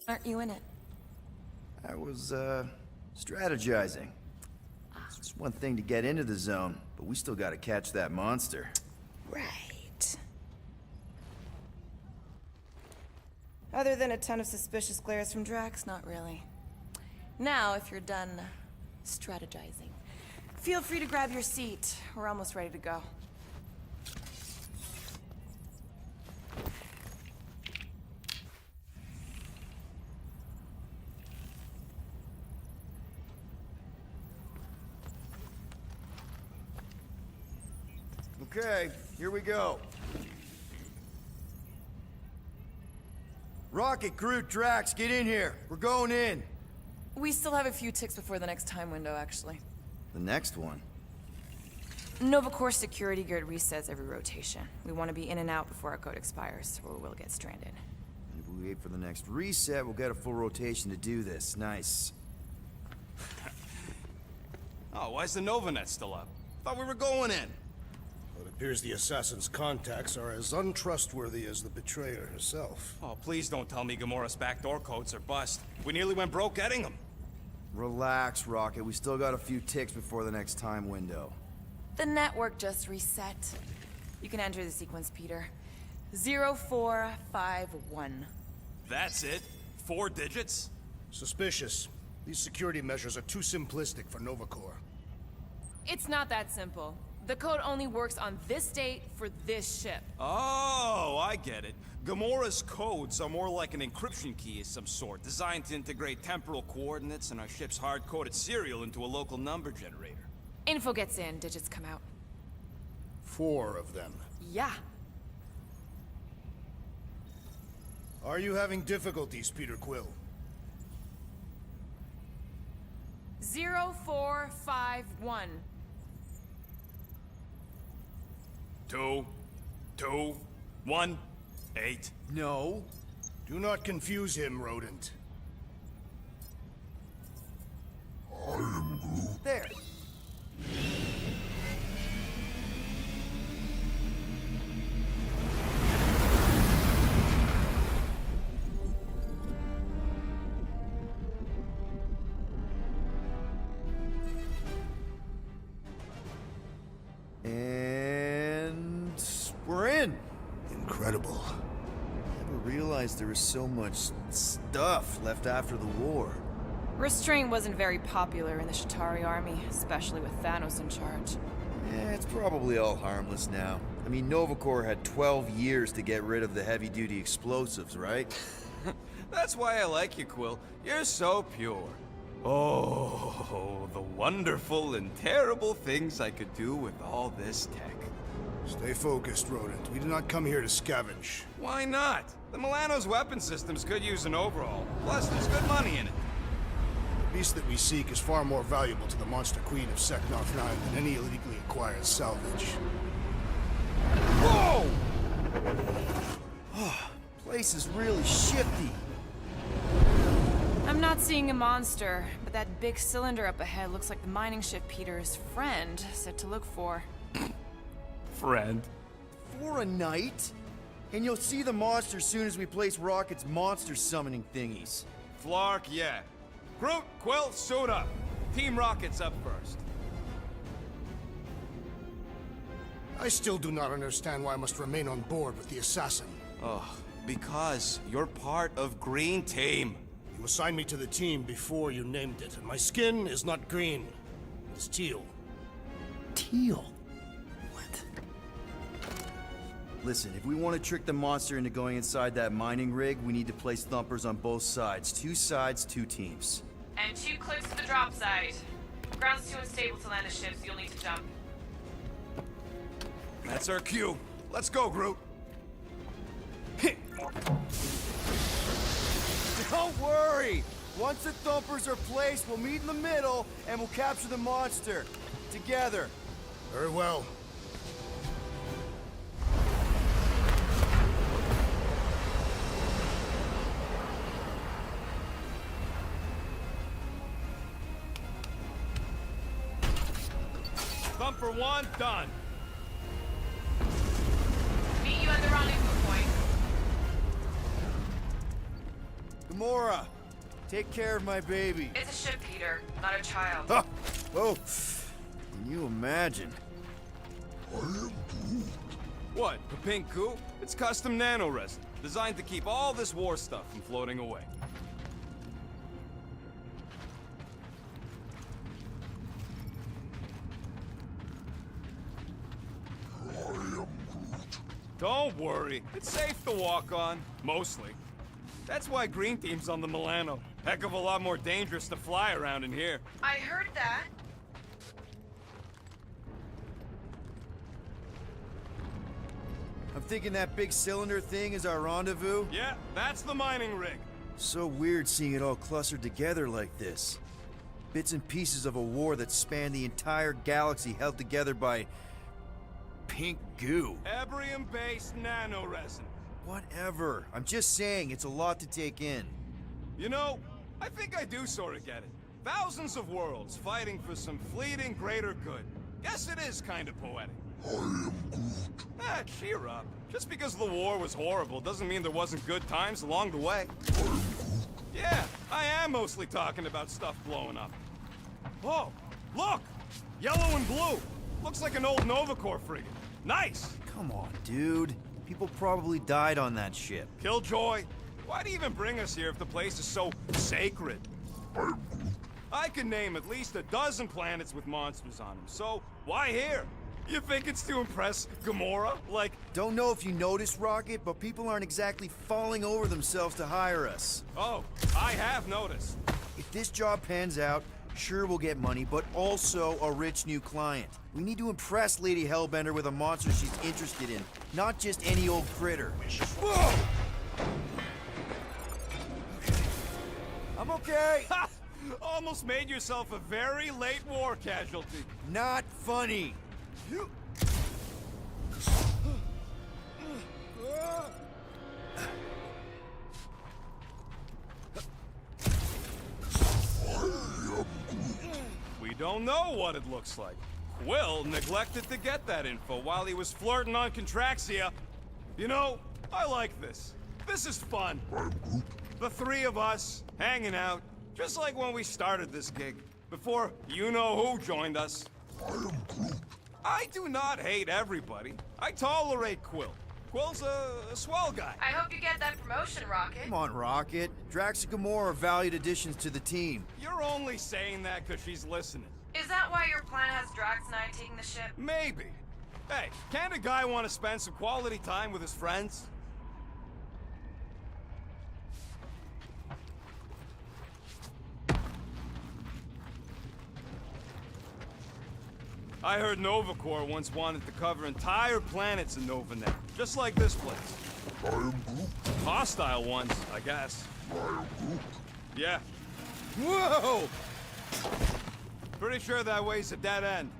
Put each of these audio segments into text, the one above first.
Aren't you in it? I was, strategizing. It's one thing to get into the zone, but we still gotta catch that monster. Right. Other than a ton of suspicious glares from Drax, not really. Now, if you're done strategizing, feel free to grab your seat. We're almost ready to go. Okay, here we go. Rocket, Groot, Drax, get in here. We're going in. We still have a few ticks before the next time window, actually. The next one? Nova Corps security grid resets every rotation. We want to be in and out before our code expires, or we'll get stranded. And if we wait for the next reset, we'll get a full rotation to do this. Nice. Oh, why's the Novanet still up? Thought we were going in. Well, it appears the assassin's contacts are as untrustworthy as the betrayer herself. Oh, please don't tell me Gamora's backdoor codes are bust. We nearly went broke getting them. Relax, Rocket. We still got a few ticks before the next time window. The network just reset. You can enter the sequence, Peter. 0451. That's it? 4 digits? Suspicious. These security measures are too simplistic for Nova Corps. It's not that simple. The code only works on this date for this ship. Oh, I get it. Gamora's codes are more like an encryption key of some sort, designed to integrate temporal coordinates and our ship's hard-coded serial into a local number generator. Info gets in, digits come out. 4 of them. Yeah. Are you having difficulties, Peter Quill? 0451. 2, 2, 1, 8. No. Do not confuse him, rodent. There. And we're in. Incredible. Never realized there was so much stuff left after the war. Restraint wasn't very popular in the Shatari army, especially with Thanos in charge. It's probably all harmless now. I mean, Nova Corps had 12 years to get rid of the heavy-duty explosives, right? That's why I like you, Quill. You're so pure. Oh, the wonderful and terrible things I could do with all this tech. Stay focused, rodent. We did not come here to scavenge. Why not? The Milano's weapon systems could use an overhaul. Plus, there's good money in it. The beast that we seek is far more valuable to the Monster Queen of Seknarf 9 than any illegally acquired salvage. Whoa! Oh, place is really shifty. I'm not seeing a monster, but that big cylinder up ahead looks like the mining ship Peter's friend said to look for. Friend. For a night? And you'll see the monster soon as we place Rocket's monster summoning thingies. Flark, yeah. Groot, Quill, suit up. Team Rocket's up first. I still do not understand why I must remain on board with the assassin. Oh, because you're part of Green Team. You assigned me to the team before you named it, and my skin is not green. It's teal. Teal? What? Listen, if we want to trick the monster into going inside that mining rig, we need to place thumpers on both sides. 2 sides, 2 teams. And 2 clicks to the drop site. Ground's too unstable to land the ship, so you'll need to jump. That's our cue. Let's go, Groot. Don't worry! Once the thumpers are placed, we'll meet in the middle, and we'll capture the monster. Together. Very well. Thumper 1, done. Meet you at the rendezvous point. Gamora, take care of my baby. It's a ship, Peter, not a child. Huh. Oh, can you imagine? What, the pink goo? It's custom nanoresin, designed to keep all this war stuff from floating away. Don't worry, it's safe to walk on, mostly. That's why Green Team's on the Milano. Heck of a lot more dangerous to fly around in here. I heard that. I'm thinking that big cylinder thing is our rendezvous. Yeah, that's the mining rig. So weird seeing it all clustered together like this. Bits and pieces of a war that spanned the entire galaxy held together by... pink goo. Ebrium-based nanoresin. Whatever. I'm just saying, it's a lot to take in. You know, I think I do sort of get it. Thousands of worlds fighting for some fleeting greater good. Guess it is kind of poetic. Cheer up. Just because the war was horrible doesn't mean there wasn't good times along the way. Yeah, I am mostly talking about stuff blowing up. Oh, look! Yellow and blue! Looks like an old Nova Corps frigate. Nice! Come on, dude. People probably died on that ship. Killjoy, why'd he even bring us here if the place is so sacred? I can name at least a dozen planets with monsters on them, so why here? You think it's to impress Gamora? Like... Don't know if you noticed, Rocket, but people aren't exactly falling over themselves to hire us. Oh, I have noticed. If this job pans out, sure we'll get money, but also a rich new client. We need to impress Lady Hellbender with a monster she's interested in, not just any old critter. Whoa! Okay. I'm okay. Ha! Almost made yourself a very late war casualty. Not funny. You... We don't know what it looks like. Quill neglected to get that info while he was flirting on Contraxia. You know, I like this. This is fun. The three of us, hanging out, just like when we started this gig, before you-know-who joined us. I do not hate everybody. I tolerate Quill. Quill's a swell guy. I hope you get that promotion, Rocket. Come on, Rocket. Drax and Gamora are valued additions to the team. You're only saying that because she's listening. Is that why your plan has Drax and I taking the ship? Maybe. Hey, can't a guy want to spend some quality time with his friends? I heard Nova Corps once wanted to cover entire planets in Novanet, just like this place. Hostile ones, I guess. Yeah. Whoa! Pretty sure that way's a dead end.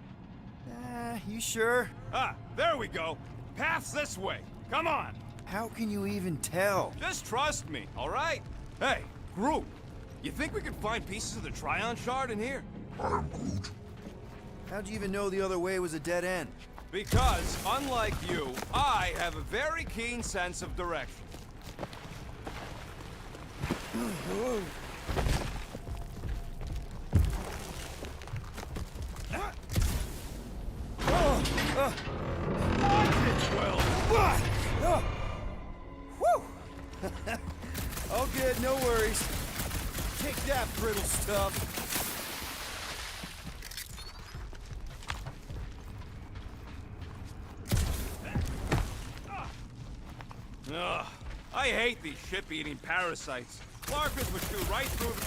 You sure? Ah, there we go. Path's this way. Come on. How can you even tell? Just trust me, all right? Hey, group. You think we could find pieces of the Tryon Shard in here? How'd you even know the other way was a dead end? Because, unlike you, I have a very keen sense of direction. All good, no worries. Take that, brittle stuff. Ugh, I hate these ship-eating parasites. Larkers would chew right through the...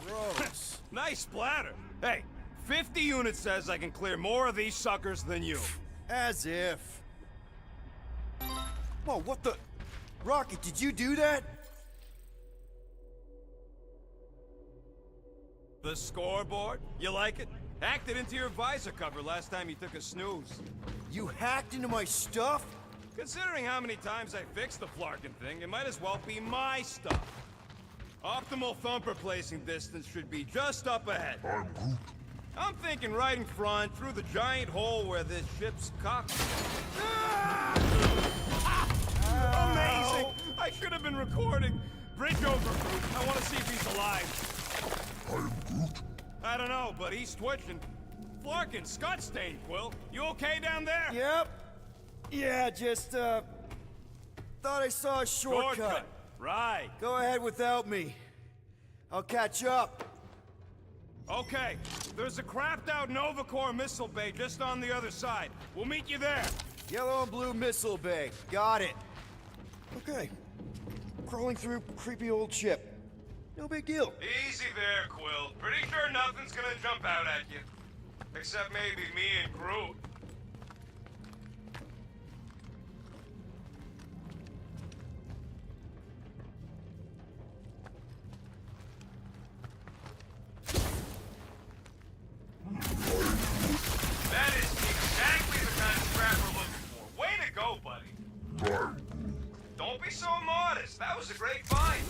Gross. Nice splatter. Hey, 50 units says I can clear more of these suckers than you. As if. Whoa, what the... Rocket, did you do that? The scoreboard? You like it? Hacked it into your visor cover last time you took a snooze. You hacked into my stuff? Considering how many times I fixed the Flarkin thing, it might as well be my stuff. Optimal thumper placing distance should be just up ahead. I'm thinking right in front, through the giant hole where this ship's cockpit. Amazing! I should have been recording. recording. Bridge over, Groot. I want to see if he's alive. I'm Groot. I don't know, but he's twitching. Flarkin, Scott Stain, Quill. You okay down there? Yep. Yeah, just, thought I saw a shortcut. Right. Go ahead without me. I'll catch up. Okay, there's a crapped-out Nova Corps missile bay just on the other side. We'll meet you there. Yellow and blue missile bay. Got it. Okay. Crawling through creepy old ship. No big deal. Easy there, Quill. Pretty sure nothing's gonna jump out at you. Except maybe me and Groot. That is exactly the kind of scrap we're looking for. Way to go, buddy. Don't be so modest. That was a great find.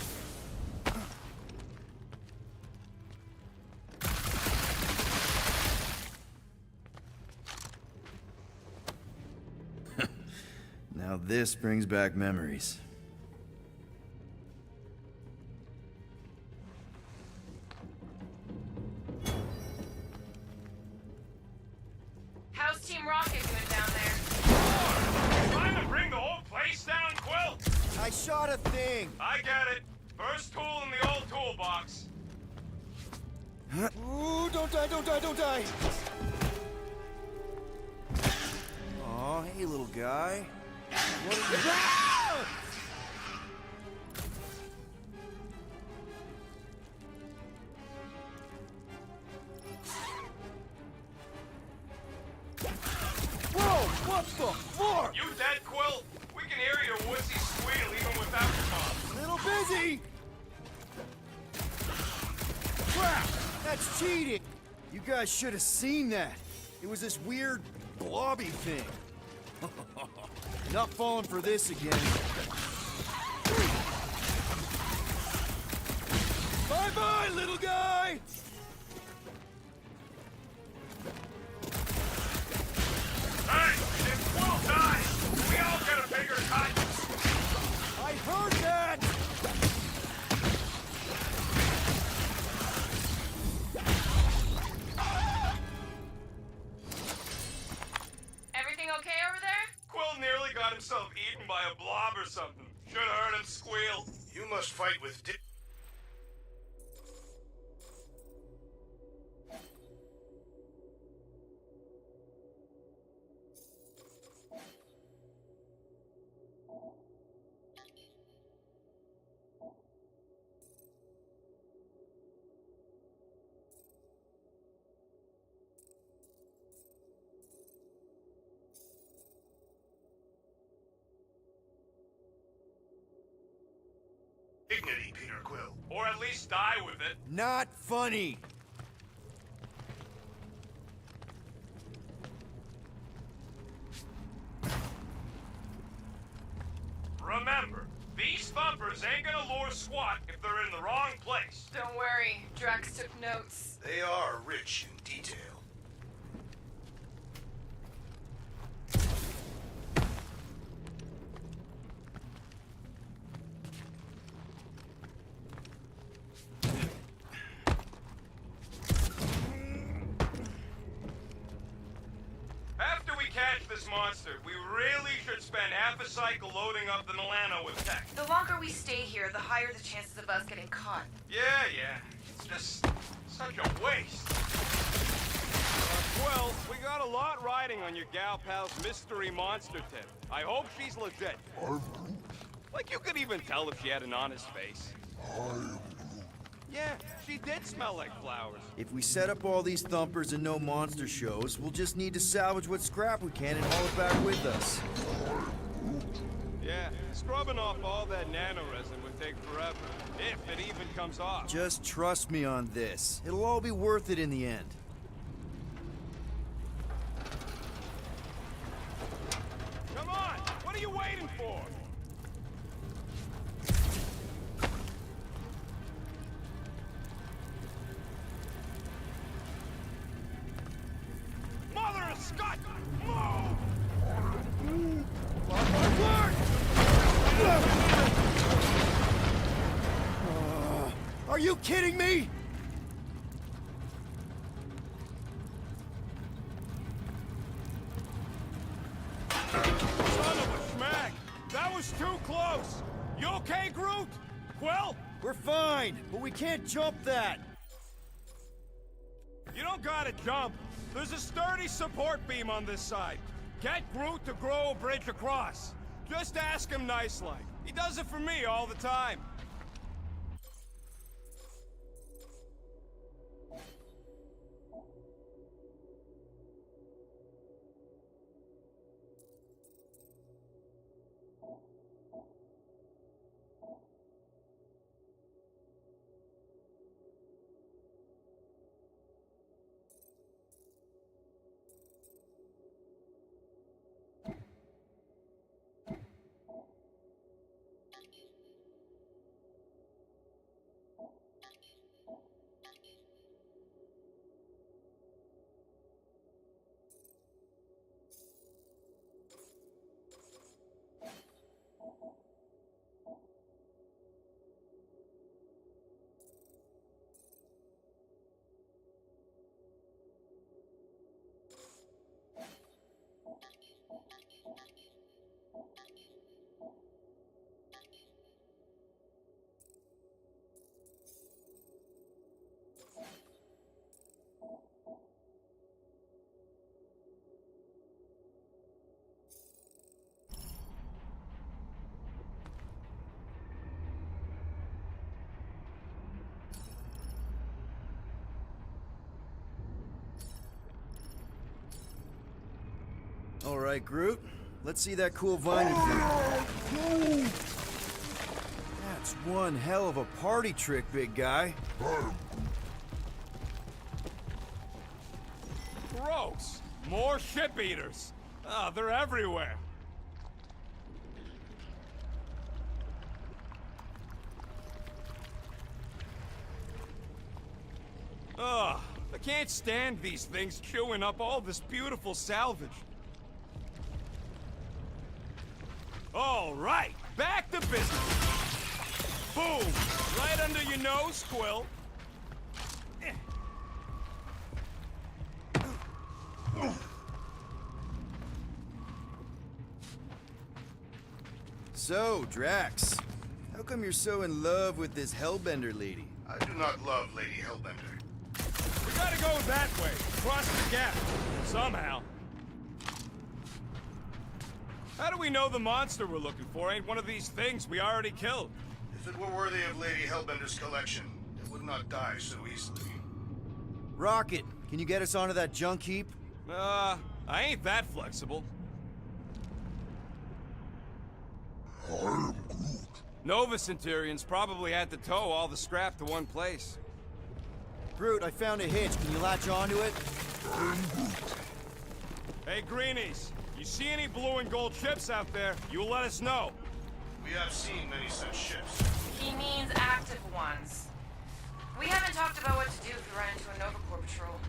Now this brings back memories. How's Team Rocket doing down there? Trying to bring the whole place down, Quill? I shot a thing. I get it. First tool in the old toolbox. Ooh, don't die, don't die, don't die. Aw, hey, little guy. What are you... Ah! Whoa, what the fuck? You dead, Quill? We can hear your woodsy squeal even without your mom. Little busy. Crap, that's cheating. You guys should have seen that. It was this weird blobby thing. Not falling for this again. Bye-bye, little guy! Hey, if Quill dies, we all get a bigger cut. I heard that! Everything okay over there? Quill nearly got himself eaten by a blob or something. Should have heard him squeal. You must fight with dignity, Peter Quill. Or at least die with it. Not funny. Remember, these thumpers ain't gonna lure SWAT if they're in the wrong place. Don't worry, Drax took notes. They are rich in detail. After we catch this monster, we really should spend half a cycle loading up the Milano with tech. The longer we stay here, the higher the chances of us getting caught. Yeah. It's just such a waste. Well, we got a lot riding on your gal pal's mystery monster tip. I hope she's legit. I'm Groot. Like you could even tell if she had an honest face. I'm Yeah, she did smell like flowers. If we set up all these thumpers and no monster shows, we'll just need to salvage what scrap we can and haul it back with us. Yeah, scrubbing off all that nanoresin would take forever, if it even comes off. Just trust me on this. It'll all be worth it in the end. Come on, what are you waiting for? Mother of Scott! Move! Are you kidding me? Son of a schmack! That was too close! You okay, Groot? Quill? We're fine, but we can't jump that. You don't gotta jump. There's a sturdy support beam on this side. Get Groot to grow a bridge across. Just ask him nice-like. He does it for me all the time. All right, Groot. Let's see that cool vine thing. That's one hell of a party trick, big guy. Gross! More ship eaters! Ah, they're everywhere. Ugh, I can't stand these things chewing up all this beautiful salvage. All right, back to business. Boom! Right under your nose, Quill. So, Drax, how come you're so in love with this Hellbender lady? I do not love Lady Hellbender. We gotta go that way, across the gap, somehow. How do we know the monster we're looking for ain't one of these things we already killed? If it were worthy of Lady Hellbender's collection, it would not die so easily. Rocket, can you get us onto that junk heap? I ain't that flexible. Nova Centurions probably had to tow all the scrap to one place. Groot, I found a hitch. Can you latch onto it? Hey, Greenies, you see any blue and gold ships out there, you let us know. We have seen many such ships. He means active ones. We haven't talked about what to do if we run into a Nova Corps patrol.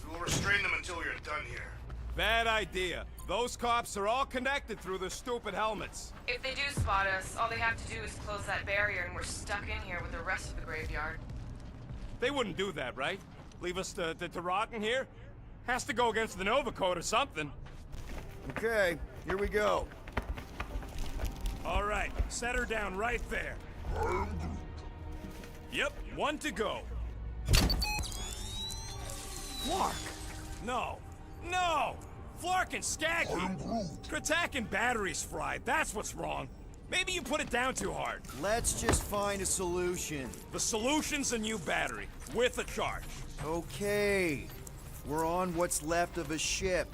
We will restrain them until we are done here. Bad idea. Those cops are all connected through their stupid helmets. If they do spot us, all they have to do is close that barrier and we're stuck in here with the rest of the graveyard. They wouldn't do that, right? Leave us to rot in here? Has to go against the Nova Code or something. Okay, here we go. All right, set her down right there. Yep, one to go. Flark! No! No! Flark and Skaggy! Kratak and batteries fried, that's what's wrong. Maybe you put it down too hard. Let's just find a solution. The solution's a new battery, with a charge. Okay. We're on what's left of a ship.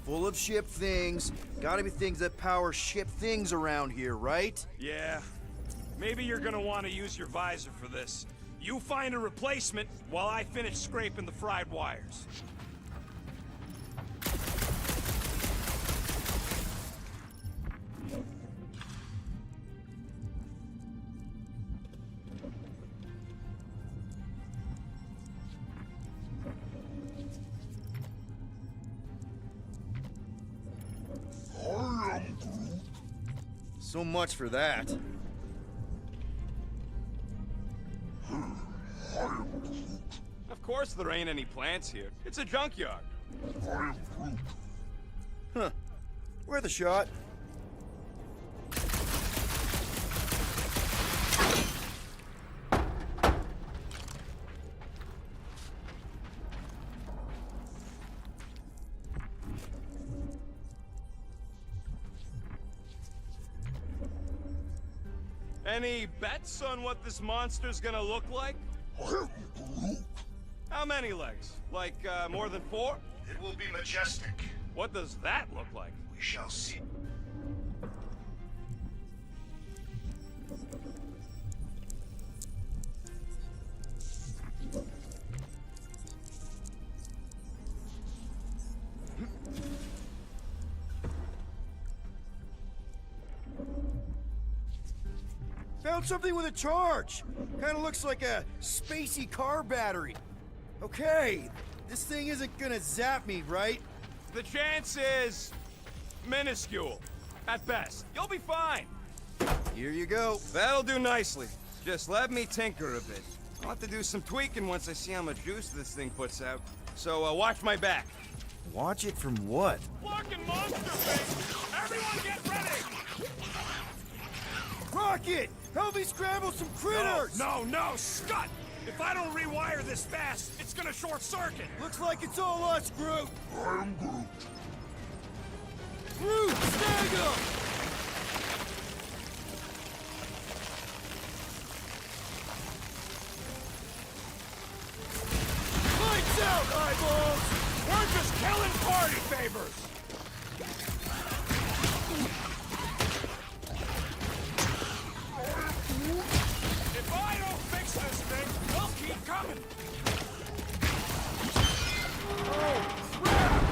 Full of ship things. Gotta be things that power ship things around here, right? Yeah. Maybe you're gonna want to use your visor for this. You find a replacement while I finish scraping the fried wires. So much for that. course there ain't any plants here. It's a junkyard. Huh. Worth a shot. Any bets on what this monster's gonna look like? How many legs? Like, more than 4? It will be majestic. What does that look like? We shall see. Found something with a charge. Kinda looks like a spacey car battery. Okay, this thing isn't gonna zap me, right? The chance is minuscule, at best. You'll be fine. Here you go. That'll do nicely. Just let me tinker a bit. I'll have to do some tweaking once I see how much juice this thing puts out. So, watch my back. Watch it from what? Fucking monster face! Everyone get ready! Rocket! Help me scramble some critters! No, Scott! If I don't rewire this fast, it's gonna short circuit! Looks like it's all us, Groot! I'm Groot. Groot, snag him! Lights out, eyeballs! We're just killing party favors! If I don't fix this thing, they'll keep coming! Oh, crap!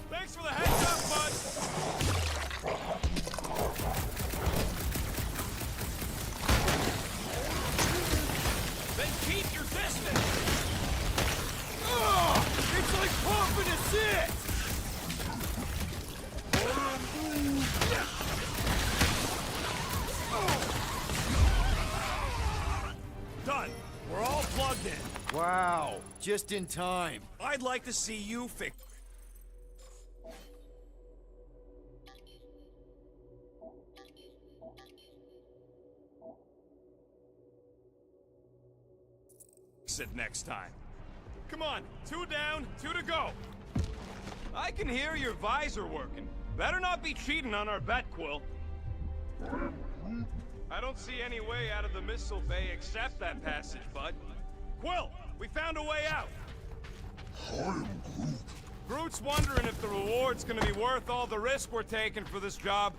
Thanks for the heads up, bud! Then keep your distance! Oh, it's like pumping a sit! Done. We're all plugged in. Wow, just in time. I'd like to see you fix it next time. Come on, 2 down, 2 to go. I can hear your visor working. Better not be cheating on our bet, Quill. I don't see any way out of the missile bay except that passage, bud. Quill, we found a way out. Groot's wondering if the reward's gonna be worth all the risk we're taking for this job.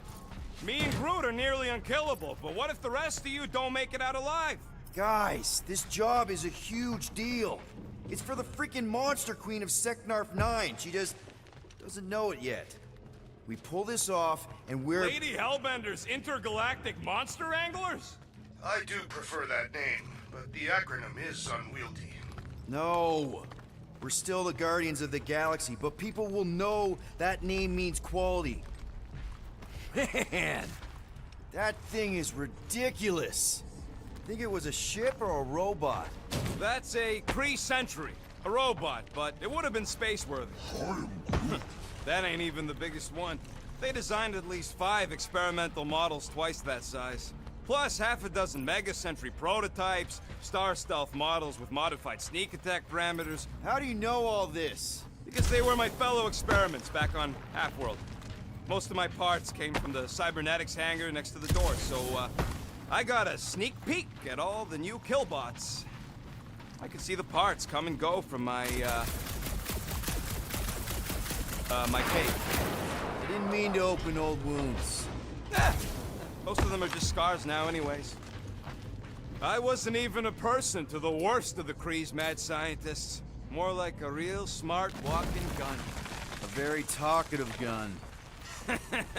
Me and Groot are nearly unkillable, but what if the rest of you don't make it out alive? Guys, this job is a huge deal. It's for the freaking Monster Queen of Seknarf 9. She just doesn't know it yet. We pull this off, and we're... Lady Hellbender's intergalactic monster anglers? I do prefer that name, but the acronym is unwieldy. No. We're still the Guardians of the Galaxy, but people will know that name means quality. Man, that thing is ridiculous. Think it was a ship or a robot? That's a Kree Sentry. A robot, but it would have been space-worthy. That ain't even the biggest one. They designed at least 5 experimental models twice that size. Plus half a dozen Mega Sentry prototypes, Star Stealth models with modified sneak attack parameters. How do you know all this? Because they were my fellow experiments back on Half-World. Most of my parts came from the cybernetics hangar next to the door, so, I got a sneak peek at all the new killbots. I could see the parts come and go from my cape. I didn't mean to open old wounds. Most of them are just scars now anyways. I wasn't even a person to the worst of the Kree's mad scientists. More like a real smart walking gun. A very talkative gun.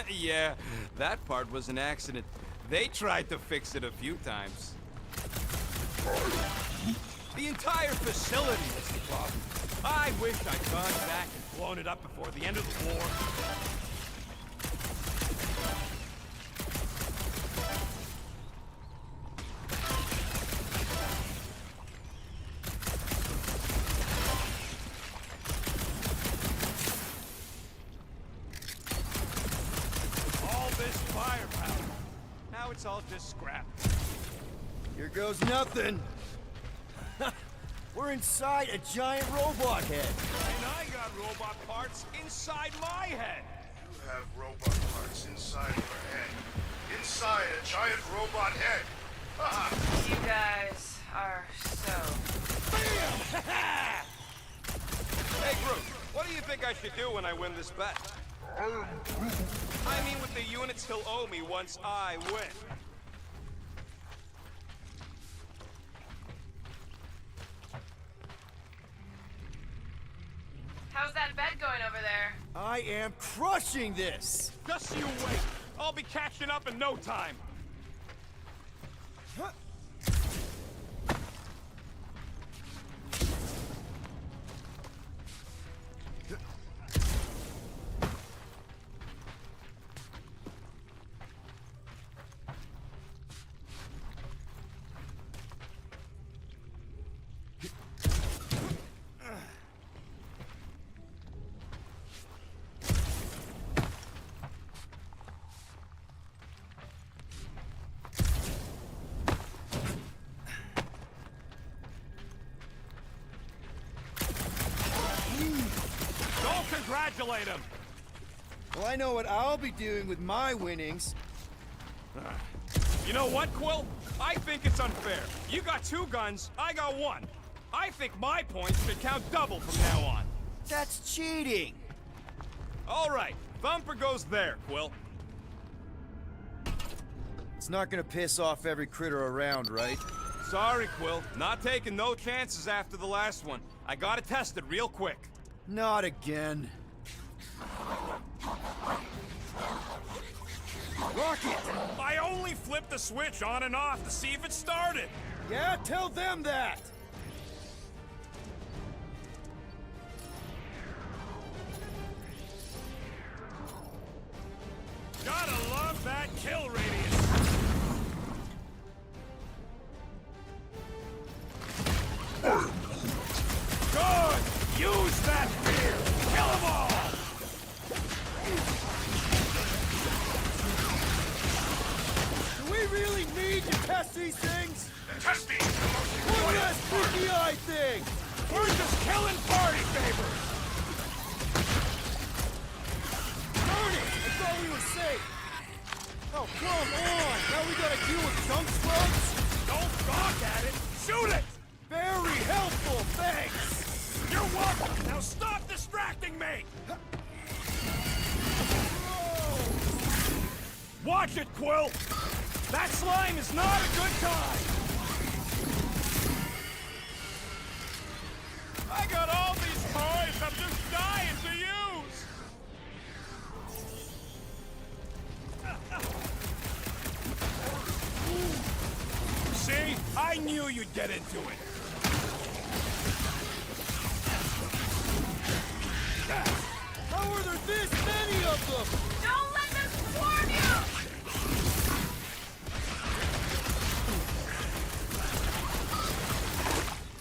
Yeah, that part was an accident. They tried to fix it a few times. The entire facility was the problem. I wish I'd gone back and blown it up before the end of the war. parts I'll just scrap. Here goes nothing. We're inside a giant robot head. And I got robot parts inside my head. You have robot parts inside your head. Inside a giant robot head. You guys are so... Bam! Hey, Groot, what do you think I should do when I win this bet? I mean with the units he'll owe me once I win. How's that bet going over there? I am crushing this! Just you wait. I'll be catching up in no time. Huh. Don't congratulate him! Well, I know what I'll be doing with my winnings. You know what, Quill? I think it's unfair. You got 2 guns, I got 1. I think my points should count double from now on. That's cheating! All right, Thumper goes there, Quill. It's not gonna piss off every critter around, right? Sorry, Quill. Not taking no chances after the last one. I gotta test it real quick. Not again. Rocket! I only flipped the switch on and off to see if it started. Yeah, tell them that! Gotta love that kill radius. Good! Use that fear! Kill them all! Do we really need to test these things? Test me! Look at that spooky eye thing! We're just killing party favors! Darn it! I thought we were safe! Oh, come on! Now we gotta deal with junk slugs? Don't gawk at it! Shoot it! Very helpful, thanks! You're welcome! Now stop distracting me! Watch it, Quill! That slime is not a good time! I got all these toys I'm just dying to use! See? I knew you'd get into it! How are there this many of them? Don't let them swarm you!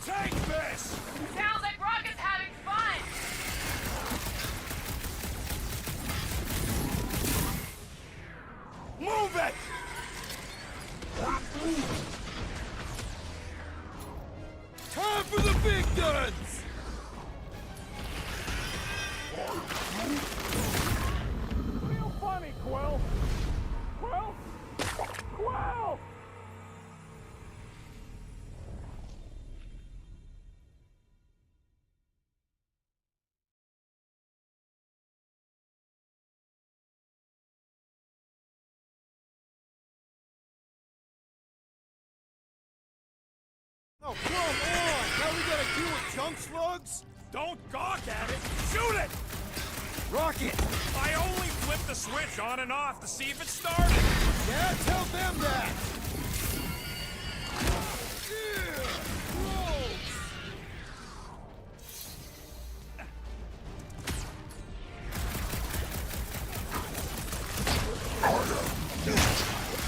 Take this! Sounds like Rocket's having fun! Move it! Time for the big guns! Real funny, Quill! Quill? Quill! Oh, come on! Now we gotta deal with junk slugs? Don't gawk at it! Shoot it! Rocket! I only flipped the switch on and off to see if it started! Yeah, tell them that! Ew, gross!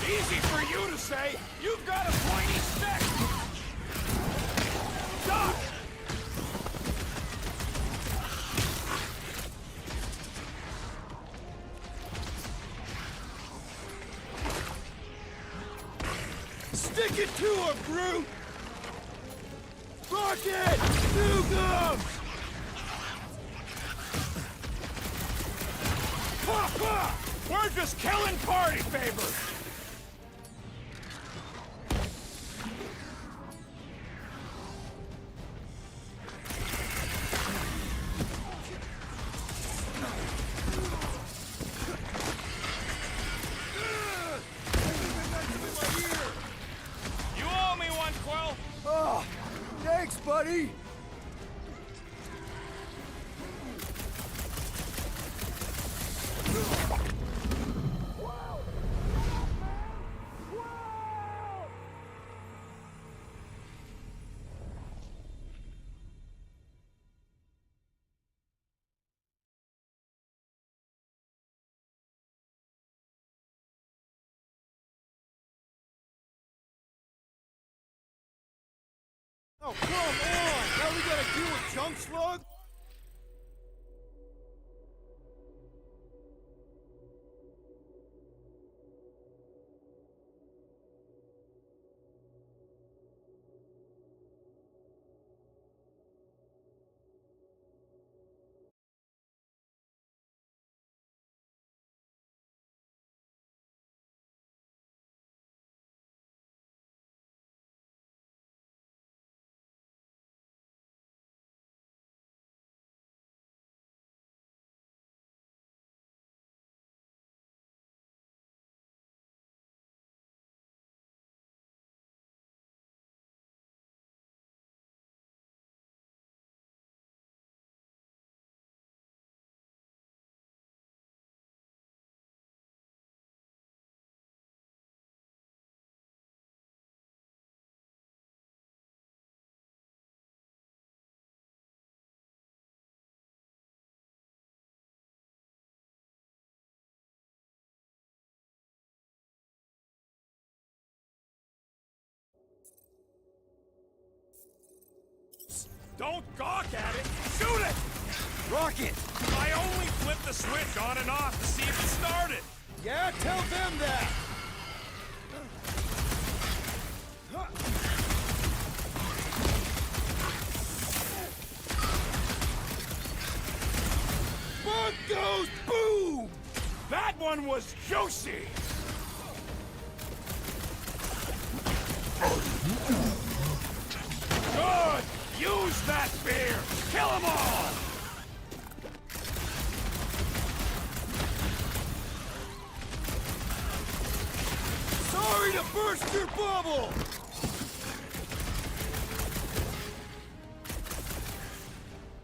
Easy for you to say! You've got a pointy stick! Duck! Stick it to him, Groot! Rocket! Nuke him! Ha! We're just killing party favors! You owe me one, Quill! Oh, thanks, buddy! Oh, come on! Now we gotta deal with junk slug? Don't gawk at it! Shoot it! Rocket! I only flipped the switch on and off to see if it started! Yeah, tell them that! Bug goes boom! That one was juicy! Good! Use that spear! Kill them all! Sorry to burst your bubble!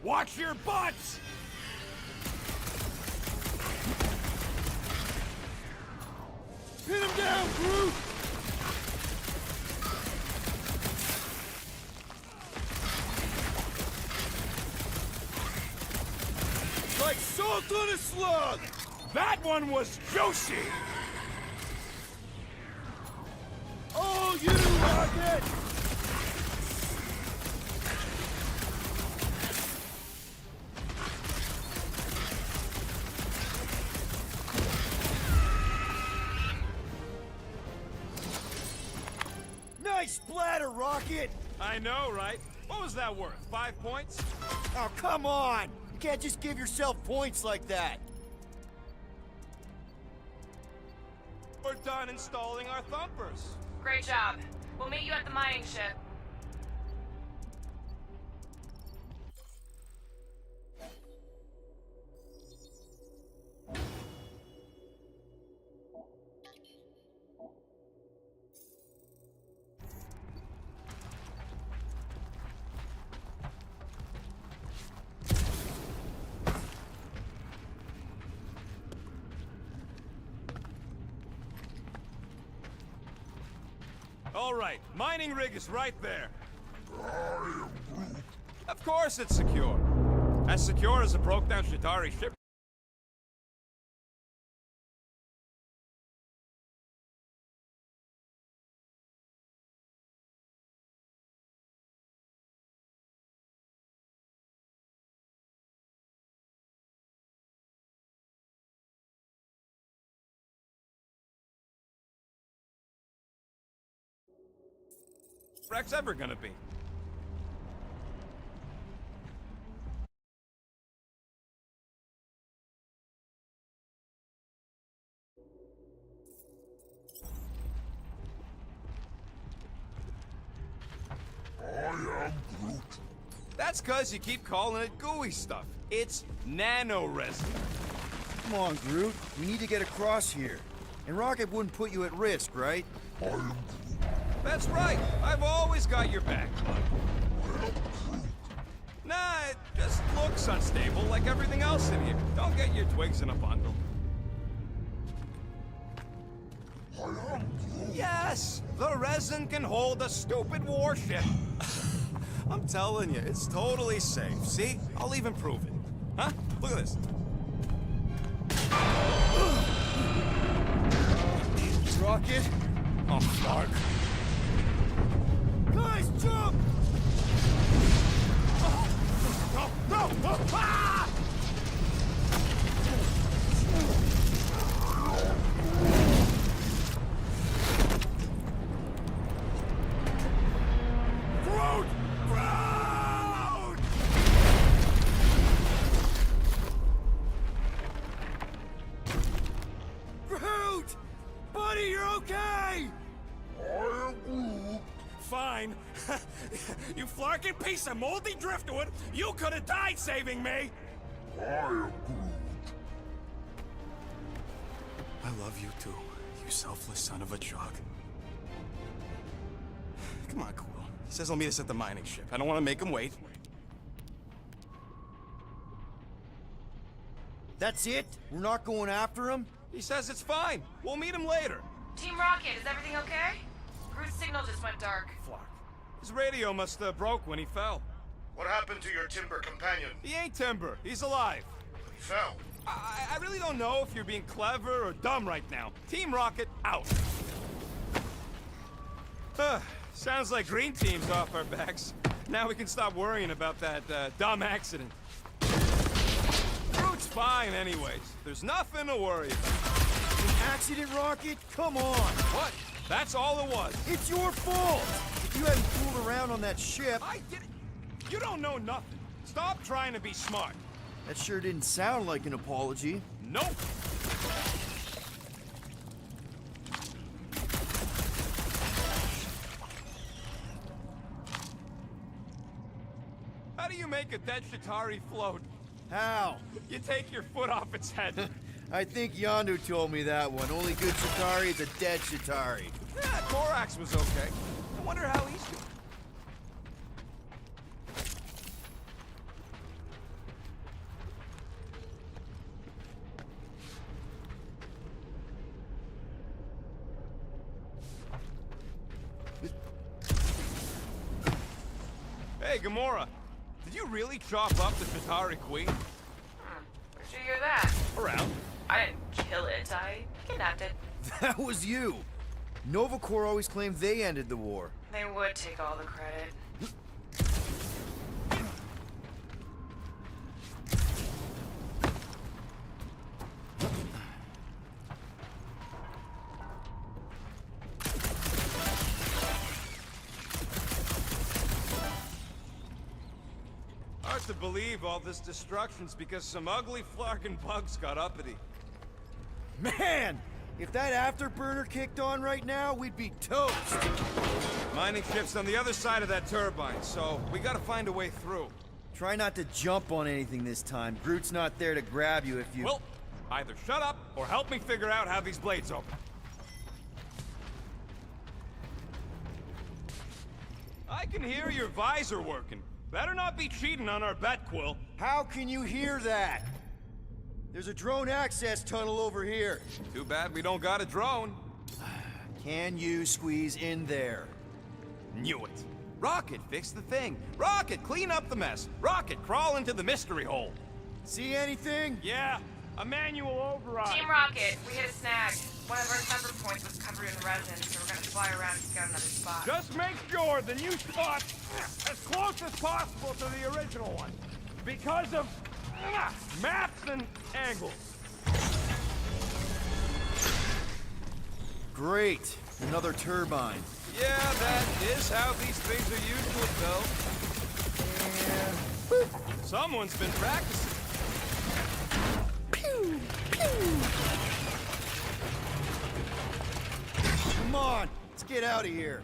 Watch your butts! Pin him down, Groot! Like salt on a slug! That one was juicy! Oh, you, Rocket! Nice splatter, Rocket! I know, right? What was that worth? 5 points? Oh, come on! You can't just give yourself points like that! We're done installing our thumpers. Great job. We'll meet you at the mining ship. All right, mining rig is right there. Of course it's secure. As secure as a broke-down Shatari ship. wreck's ever gonna be. That's 'cause you keep calling it gooey stuff. It's nano-resin. Come on, Groot. We need to get across here. And Rocket wouldn't put you at risk, right? That's right. I've always got your back, bud. Nah, it just looks unstable like everything else in here. Don't get your twigs in a bundle. Yes, the resin can hold a stupid warship. I'm telling you, it's totally safe. See? I'll even prove it. Huh? Look at this. Rocket? Oh, fuck. Guys, jump! No! No! Ah! Groot! Groot! Buddy, you're okay! Fine. You flarkin' piece of moldy driftwood, you could have died saving me! I love you too, you selfless son of a truck. Come on, Quill. He says he'll meet us at the mining ship. I don't want to make him wait. That's it? We're not going after him? He says it's fine. We'll meet him later. Team Rocket, is everything okay? Groot's signal just went dark. Flark. His radio must have broke when he fell. What happened to your timber companion? He ain't Timber. He's alive. He fell. I really don't know if you're being clever or dumb right now. Team Rocket, out. Sounds like Green Team's off our backs. Now we can stop worrying about that dumb accident. Groot's fine anyways. There's nothing to worry about. An accident, Rocket? Come on! What? That's all it was. It's your fault! If you hadn't fooled around on that ship... I did it. You don't know nothing. Stop trying to be smart. That sure didn't sound like an apology. Nope. How do you make a dead Chitauri float? How? You take your foot off its head. I think Yondu told me that one. Only good Chitauri is a dead Chitauri. Yeah, Korax was okay. I wonder how he's doing. Hey, Gamora. Did you really chop up the Chitauri Queen? Where'd you hear that? Around. I didn't kill it, I kidnapped it. That was you! Nova Corps always claimed they ended the war. They would take all the credit. Hard to believe all this destruction's because some ugly flarkin' bugs got uppity. Man! If that afterburner kicked on right now, we'd be toast! Mining ship's on the other side of that turbine, so we gotta find a way through. Try not to jump on anything this time. Groot's not there to grab you if you... Well, either shut up or help me figure out how these blades open. I can hear your visor working. Better not be cheating on our bet, Quill. How can you hear that? There's a drone access tunnel over here. Too bad we don't got a drone. Can you squeeze in there? Knew it. Rocket, fix the thing. Rocket, clean up the mess. Rocket, crawl into the mystery hole. See anything? Yeah, a manual override. Team Rocket, we hit a snag. One of our cover points was covered in resin, so we're gonna fly around and scout another spot. Just make sure the new spot as close as possible to the original one. Because of maps and angles. Great. Another turbine. Yeah, that is how these things are usually built. Someone's been practicing. Pew! Pew! Come on, let's get out of here.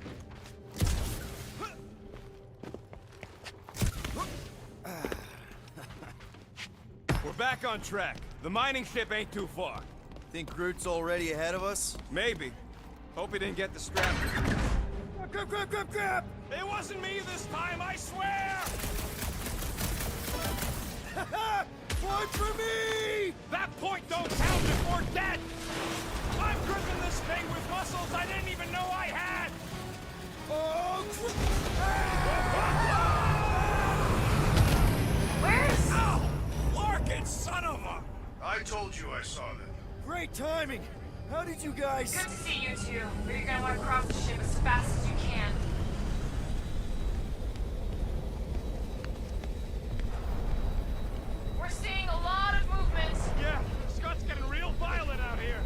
We're back on track. The mining ship ain't too far. Think Groot's already ahead of us? Maybe. Hope he didn't get distracted. Grab! It wasn't me this time, I swear! Fly for me! That point don't count if we're dead! I'm gripping this thing with muscles I didn't even know I had! Oh, Where's... Ow! Larkin, son of a... I told you I saw that. great timing! How did you guys... Good to see you two, but you're gonna want to cross the ship as fast as you can. We're seeing a lot of movement. Yeah, Scott's getting real violent out here.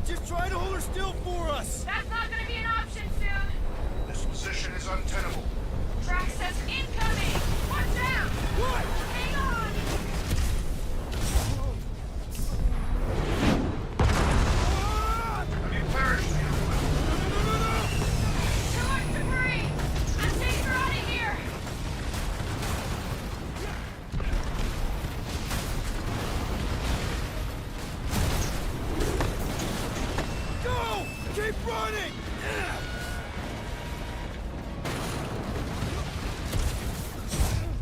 just try to hold her still for us! That's not gonna be an option soon. This position is untenable. Track says incoming. Watch out! What? Hang on! Have you perished, you? Too much debris. I'm taking her out of here. Go! Keep running!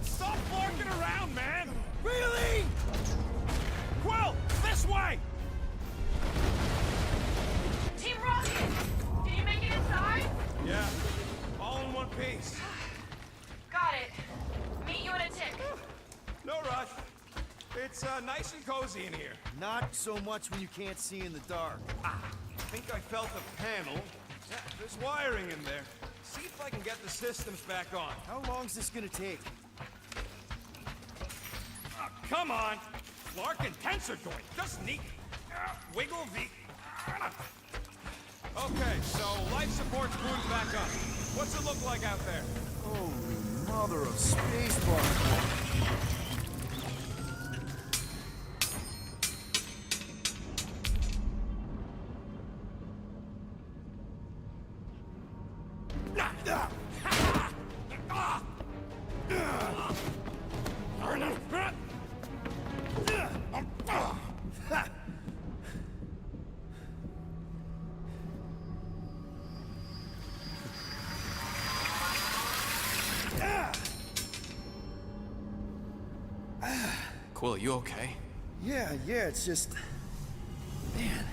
Stop barking around, man! Really? Quill, this way! Team Rocket, did you make it inside? Yeah, all in one piece. Got it. Meet you in a tick. No rush. It's nice and cozy in here. Not so much when you can't see in the dark. I think I felt the panel. Yeah, there's wiring in there. See if I can get the systems back on. How long's this gonna take? Come on! Larkin tensor joint, just neat. Wiggle the... Okay, so life support's booted back up. What's it look like out there? Holy mother of spacebar. Quill, you okay? Yeah, it's just... Man.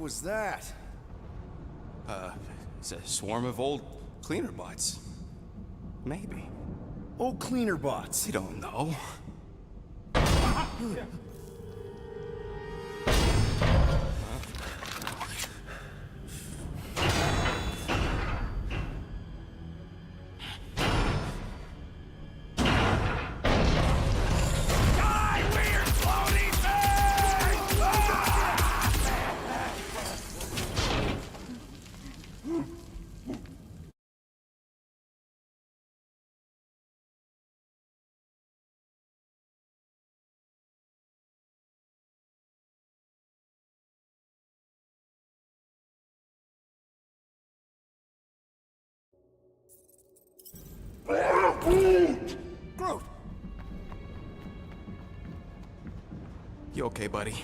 was that? It's a swarm of old cleaner bots. Maybe. Oh, cleaner bots. You don't know. Groot! You okay, buddy?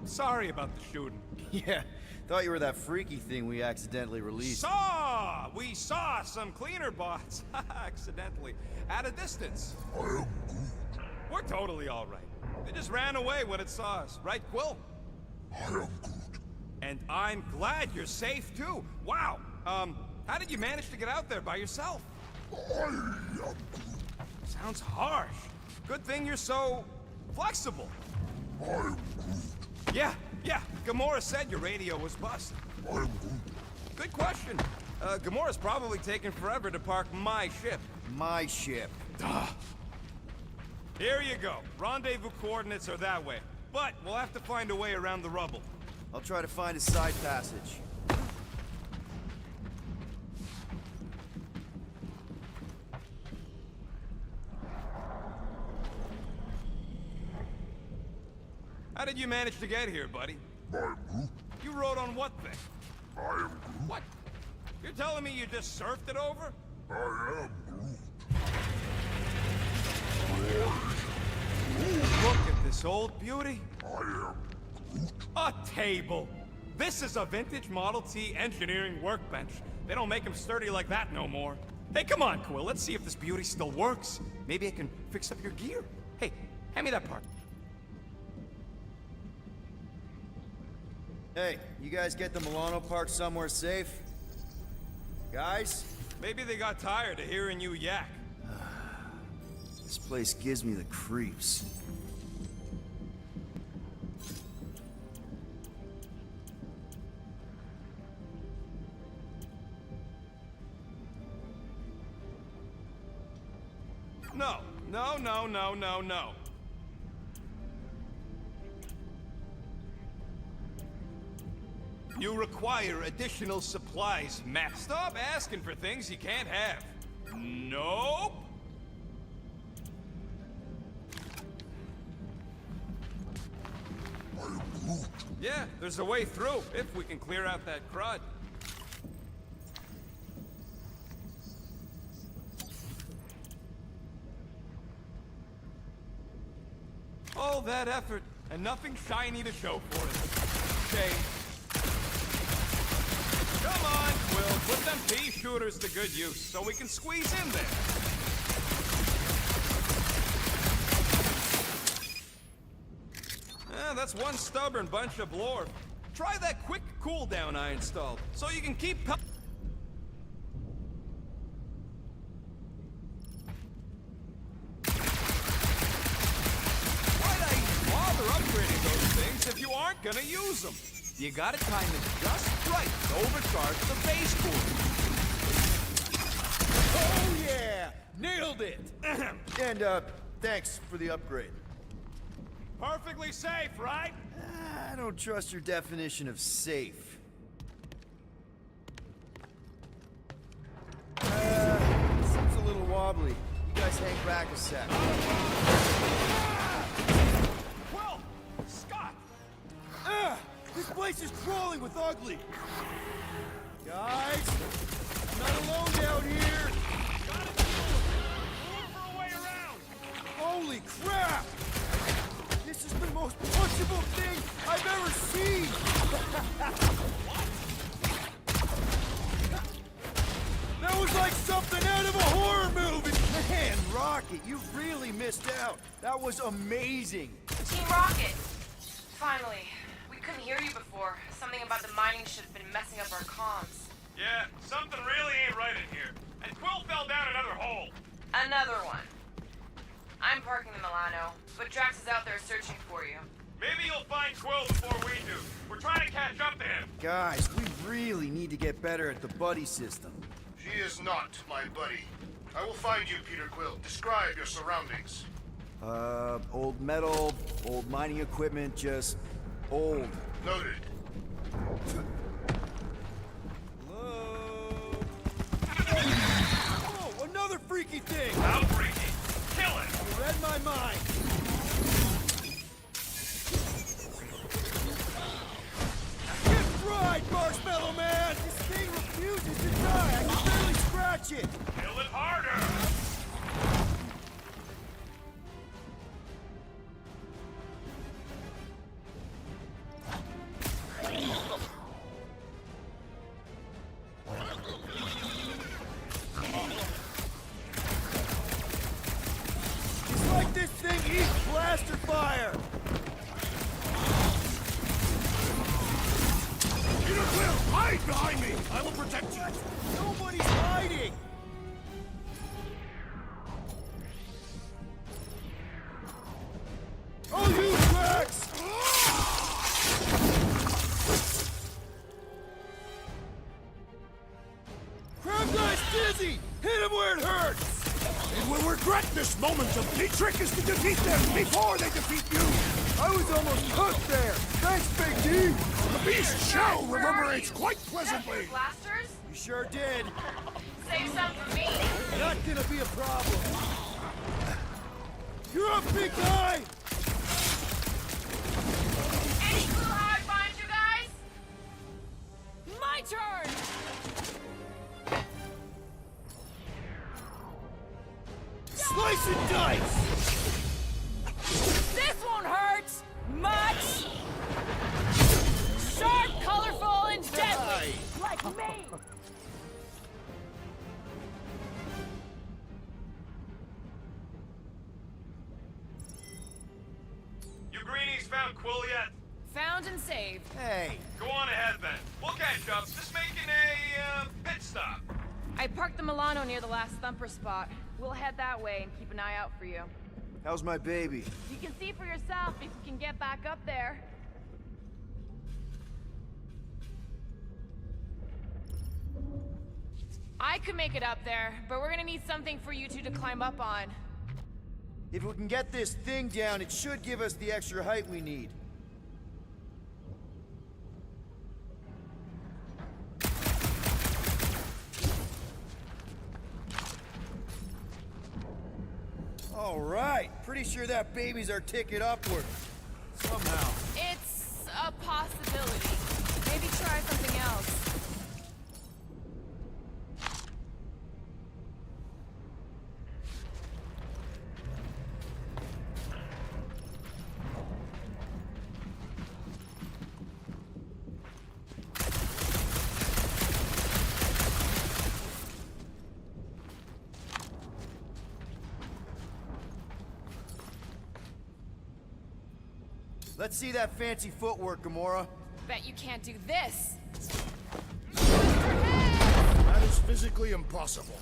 Sorry about the shooting. Yeah, thought you were that freaky thing we accidentally released. We saw some cleaner bots, accidentally, at a distance. We're totally all right. They just ran away when it saw us, right, Quill? I am Groot. And I'm glad you're safe too. Wow. How did you manage to get out there by yourself? I am Groot. Sounds harsh. Good thing you're so flexible. I am Groot. Yeah. Gamora said your radio was busted. I am Groot. Good question. Gamora's probably taken forever to park my ship. My ship. Duh. Here you go. Rendezvous coordinates are that way. But we'll have to find a way around the rubble. I'll try to find a side passage. How did you manage to get here, buddy? I am Groot. You rode on what thing? I am Groot. What? You're telling me you just surfed it over? I am Groot. Look at this old beauty. I am Groot. A table. This is a vintage Model T engineering workbench. They don't make them sturdy like that no more. Hey, come on, Quill. Let's see if this beauty still works. Maybe I can fix up your gear. Hey, hand me that part. Hey, you guys get the Milano parked somewhere safe? Guys? Maybe they got tired of hearing you yak. This place gives me the creeps. No. You require additional supplies, Matt. Stop asking for things you can't have. Nope. I am Groot. Yeah, there's a way through, if we can clear out that crud. All that effort, and nothing shiny to show for it. Shame. Come on, Quill, put them pea shooters to good use, so we can squeeze in there. That's one stubborn bunch of blorb. Try that quick cooldown I installed, so you can keep Why'd I even bother upgrading those things if you aren't gonna use them? You gotta time it just right to overcharge the base cooler. Oh yeah! Nailed it! And, thanks for the upgrade. Perfectly safe, right? I don't trust your definition of safe. Seems a little wobbly. You guys hang back a sec. Well, Scott! This place is crawling with ugly! Guys! I'm not alone down here! Gotta be moving for a way around! Holy crap! This is the most unbelievable thing I've ever seen! That was like something out of a horror movie! Man, Rocket, you really missed out. That was amazing. Team Rocket! Finally. We couldn't hear you before. Something about the mining ship been messing up our comms. Yeah, something really ain't right in here. And Quill fell down another hole. Another one. I'm parking the Milano, but Drax is out there searching for you. Maybe you'll find Quill before we do. We're trying to catch up to him. Guys, we really need to get better at the buddy system. She is not my buddy. I will find you, Peter Quill. Describe your surroundings. Old metal, old mining equipment, just old. Noted. Hello? Oh, another freaky thing! How freaky. Kill it. You read my mind. Get fried, Marshmallow Man! This thing refuses to die. I can barely scratch it. Kill it harder. It's like this thing eats blaster fire! Peter Quill, hide behind me! I will protect you! Nobody's hiding! I'll use Drax! Crab Guy's dizzy! Hit him where it hurts! They will regret this moment. The trick is to defeat them before they defeat you! I was almost hooked there! Thanks, Big D! The beast shell reverberates quite pleasantly! Blasters? You sure did. Save some for me. Not gonna be a problem. You're up, big guy! Any clue how I find you guys? My turn! Slice and dice! This won't hurt much! Sharp, colorful, and deadly! Like me! You greenies found Quill yet? Found and saved. Hey, Go on ahead then. We'll catch up. Just making a pit stop. I parked the Milano near the last thumper spot. We'll head that way and keep an eye out for you. how's my baby? You can see for yourself if you can get back up there. I could make it up there, but we're gonna need something for you two to climb up on. If we can get this thing down, it should give us the extra height we need. All right, pretty sure that baby's our ticket upward. Somehow. It's a possibility. Maybe try something else. Let's see that fancy footwork, Gamora. Bet you can't do this. That is physically impossible.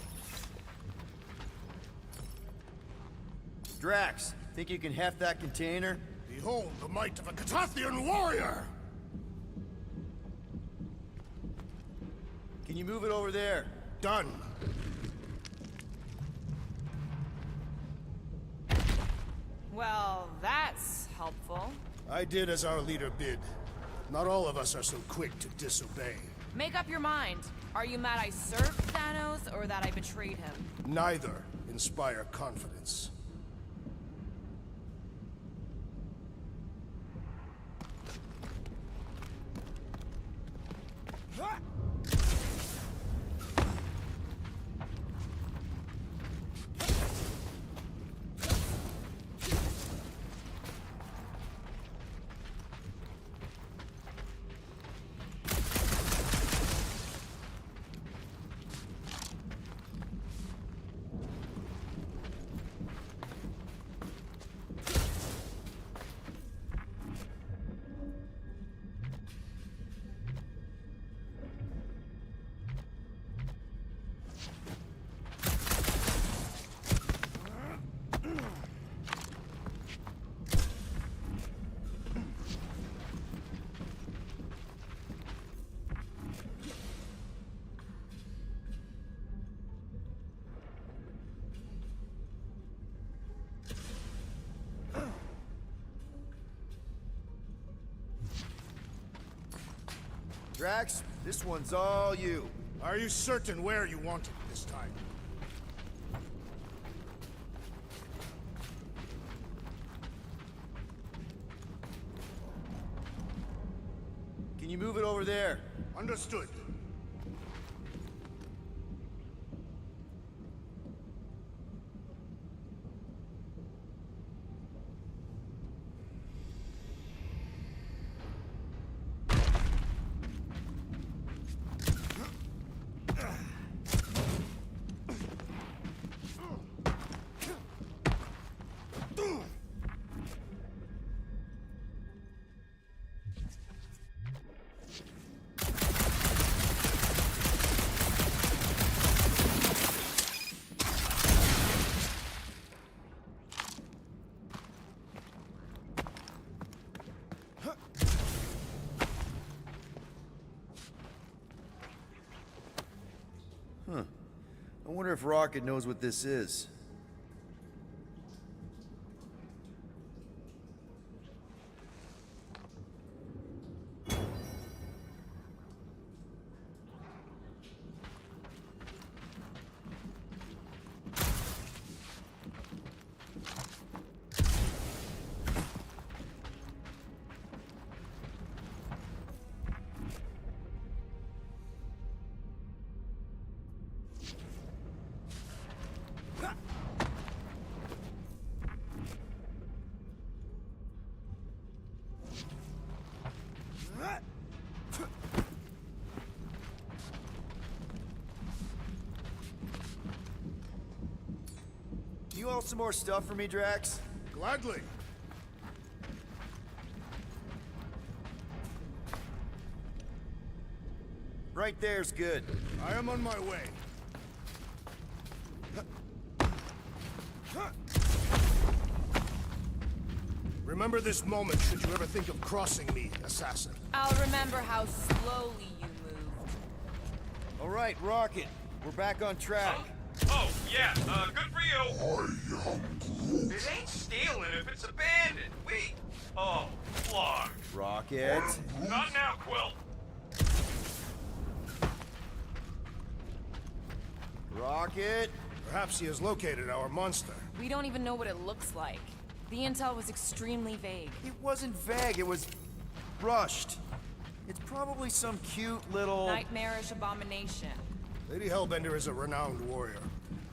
Drax, think you can heft that container? Behold the might of a Catathian warrior! Can you move it over there? Done. Well, that's helpful. I did as our leader bid. Not all of us are so quick to disobey. Make up your mind. Are you mad I served Thanos or that I betrayed him? Neither inspire confidence. Drax, this one's all you. Are you certain where you want it this time? Can you move it over there? Understood. I wonder if Rocket knows what this is. You haul some more stuff for me, Drax? Gladly. Right there's good. I am on my way. Remember this moment should you ever think of crossing me, assassin. I'll remember how slowly you moved. All right, Rocket. We're back on track. Oh, yeah, good for you. It ain't stealing if it's abandoned. Oh, Flarg. Rocket. Not now, Quill. Rocket. Perhaps he has located our monster. We don't even know what it looks like. The intel was extremely vague. It wasn't vague, it was rushed. It's probably some cute little... Nightmarish abomination. Lady Hellbender is a renowned warrior.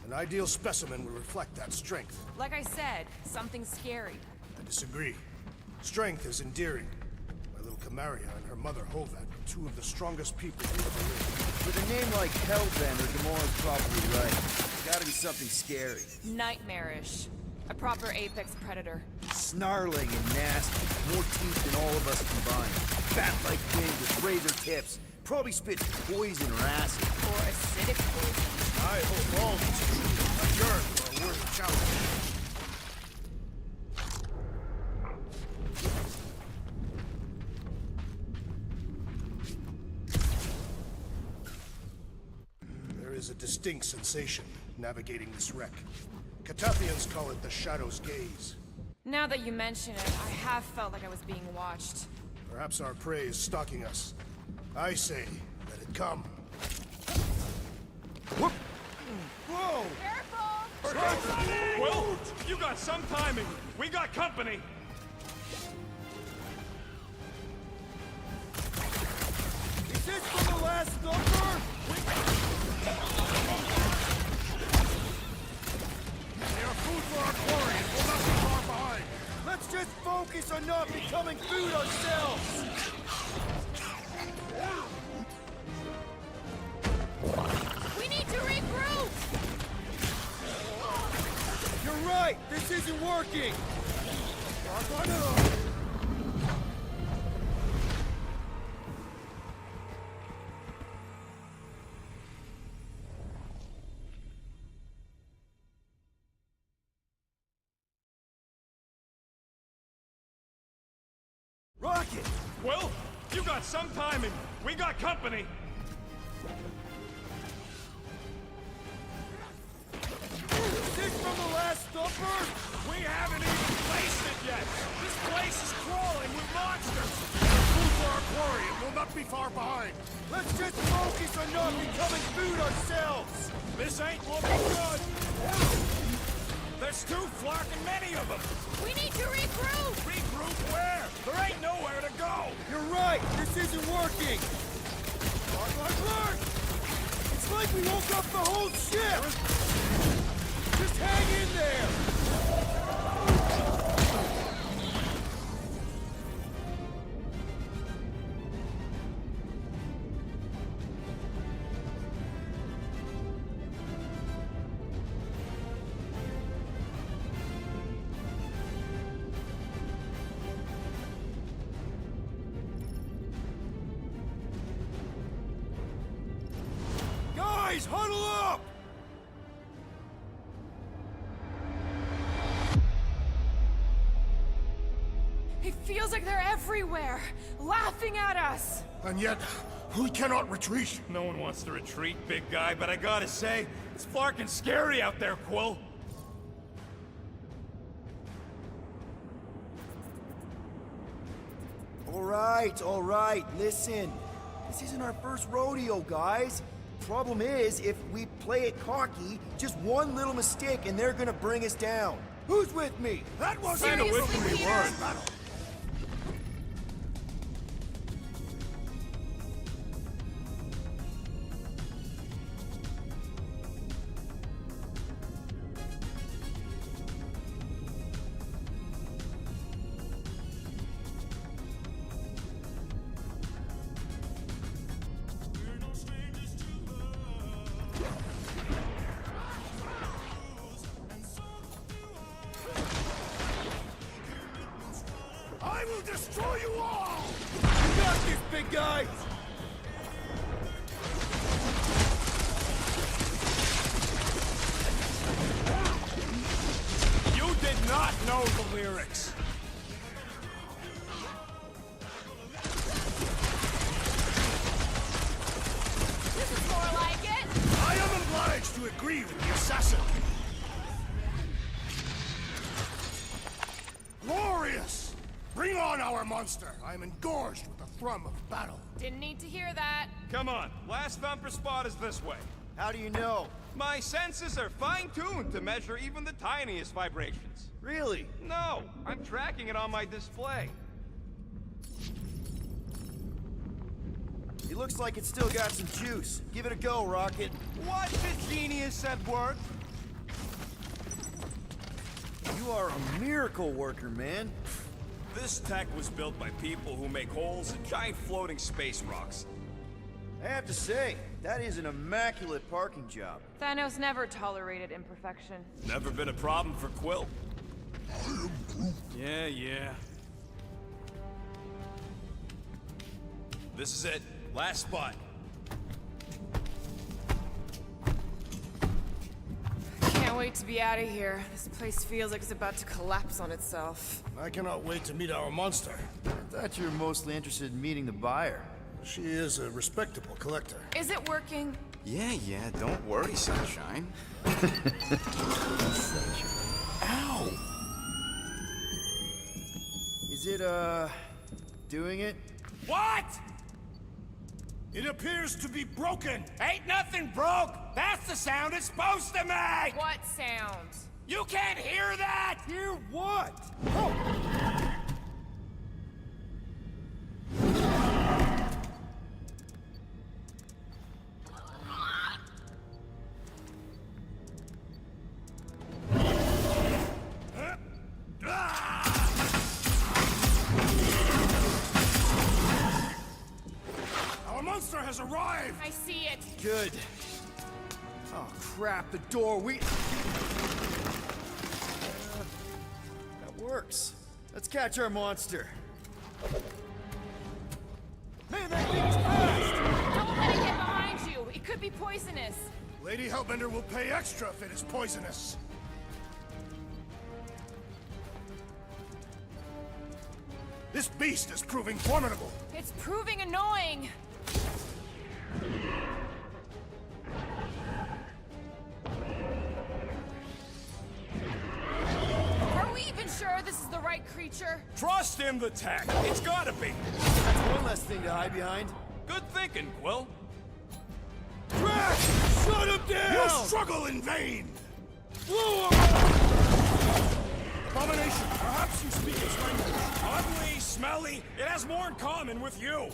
An ideal specimen would reflect that strength. Like I said, something scary. I disagree. Strength is endearing. My little Camaria and her mother Hovat were two of the strongest people who ever lived. With a name like Hellbender, Gamora's probably right. It's gotta be something scary. Nightmarish. A proper apex predator. Snarling and nasty. More teeth than all of us combined. Bat-like wings with razor tips. Probably spits poison or acid. Or acidic poison. I hope all this is true. I yearn for a worthy challenge. There is a distinct sensation navigating this wreck. Catathians call it the Shadow's Gaze. Now that you mention it, I have felt like I was being watched. Perhaps our prey is stalking us. I say, let it come. Whoa! Quill, you got some timing. We got company. Is this from the last number? They are food for our quarry and will not be far behind. Let's just focus on not becoming food ourselves! We need to regroup! You're right! This isn't working! Rocket! Quill, you got some timing. We got company. Is this from the last number? We haven't even faced it yet! This place is crawling with monsters! Food for our quarry, and we'll not be far behind. Let's just focus on not becoming food ourselves! This ain't looking good! There's too flarking many of them! We need to regroup! Regroup where? There ain't nowhere to go! You're right! This isn't working! Run! It's like we woke up the whole ship! Just hang in there! Guys, huddle up! It feels like they're everywhere, laughing at us! And yet, we cannot retreat. No one wants to retreat, big guy, but I gotta say, it's flarking scary out there, Quill. All right, listen. This isn't our first rodeo, guys. Problem is, if we play it cocky, just one little mistake and they're gonna bring us down. Who's with me? That was Kinda Seriously, with me, Peter? word. battle. I will destroy you all! You got this, big guy! You did not know the lyrics. This is more like it! I am obliged to agree with the assassin. Glorious! Bring on our monster! I am engorged with the thrum of battle. Didn't need to hear that. Come on, last thumper spot is this way. How do you know? My senses are fine-tuned to measure even the tiniest vibrations. Really? No, I'm tracking it on my display. It looks like it's still got some juice. Give it a go, Rocket. What the genius said word? You are a miracle worker, man. This tech was built by people who make holes in giant floating space rocks. I have to say, that is an immaculate parking job. Thanos never tolerated imperfection. Never been a problem for Quill. Yeah. This is it. Last spot. Can't wait to be out of here. This place feels like it's about to collapse on itself. I cannot wait to meet our monster. I thought you were mostly interested in meeting the buyer. She is a respectable collector. Is it working? Yeah, don't worry, Sunshine. Ow! Is it, doing it? What? It appears to be broken. Ain't nothing broke. That's the sound it's supposed to make. What sound? You can't hear that. Hear what? Our monster has arrived. I see it. Good. Oh, crap, the door, that works. Let's catch our monster. Man, that thing's fast! Don't let it get behind you. It could be poisonous. Lady Hellbender will pay extra if it is poisonous. This beast is proving formidable. It's proving annoying. Are we even sure sure this is the right creature? Trust in the tech. It's gotta be. That's one less thing to hide behind. Good thinking, Quill. Drax! Shut him down! You struggle in vain! Abomination, perhaps you speak its language. Ugly, smelly, it has more in common with you.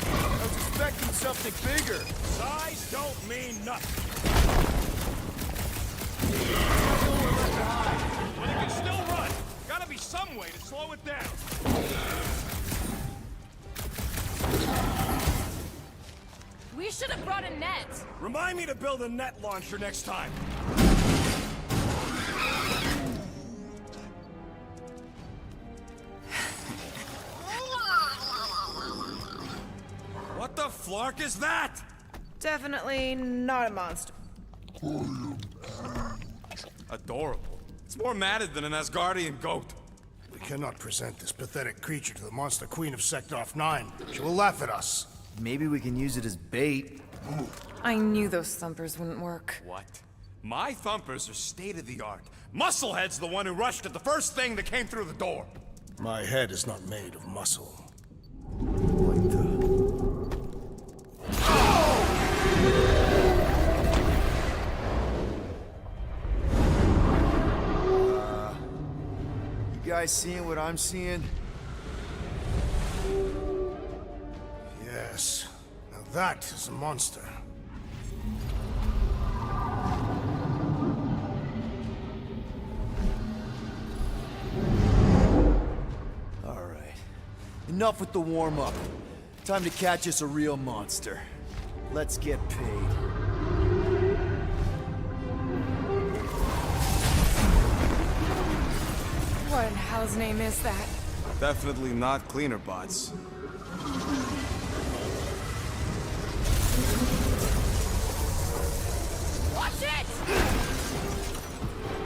I was expecting something bigger. Size don't mean nothing. But it can still run. Gotta be some way to slow it down. We should have brought a net. Remind me to build a net launcher next time. What the flark is that? Definitely not a monster. Adorable. It's more matted than an Asgardian goat. We cannot present this pathetic creature to the monster queen of Sector 9. She will laugh at us. Maybe we can use it as bait. I knew those thumpers wouldn't work. What? My thumpers are state-of-the-art. Musclehead's the one who rushed at the first thing that came through the door. My head is not made of muscle. What the? You guys seeing what I'm seeing? Yes. Now that is a monster. All right. Enough with the warm-up. Time to catch us a real monster. Let's get paid. What in hell's name is that? Definitely not cleaner bots. Watch it!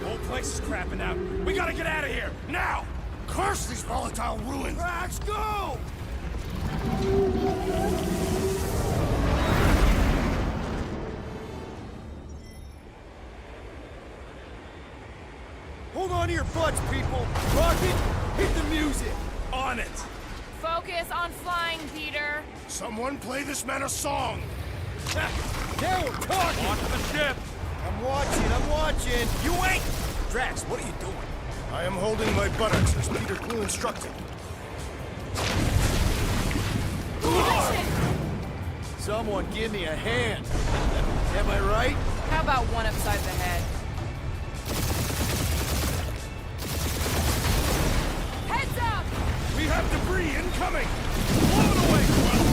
Whole place is crapping out. We gotta get out of here, now! Curse these volatile ruins! Drax, go! Hold on to your butts, people! Rocket, hit the music! On it! Focus on flying, Peter. Someone play this man a song! Now we're talking! On to the ship! I'm watching! You ain't! Drax, what are you doing? I am holding my buttocks as Peter Quill instructed. Someone give me a hand! Am I right? How about one upside the head? Heads up! We have debris incoming! Blow it away, Quill!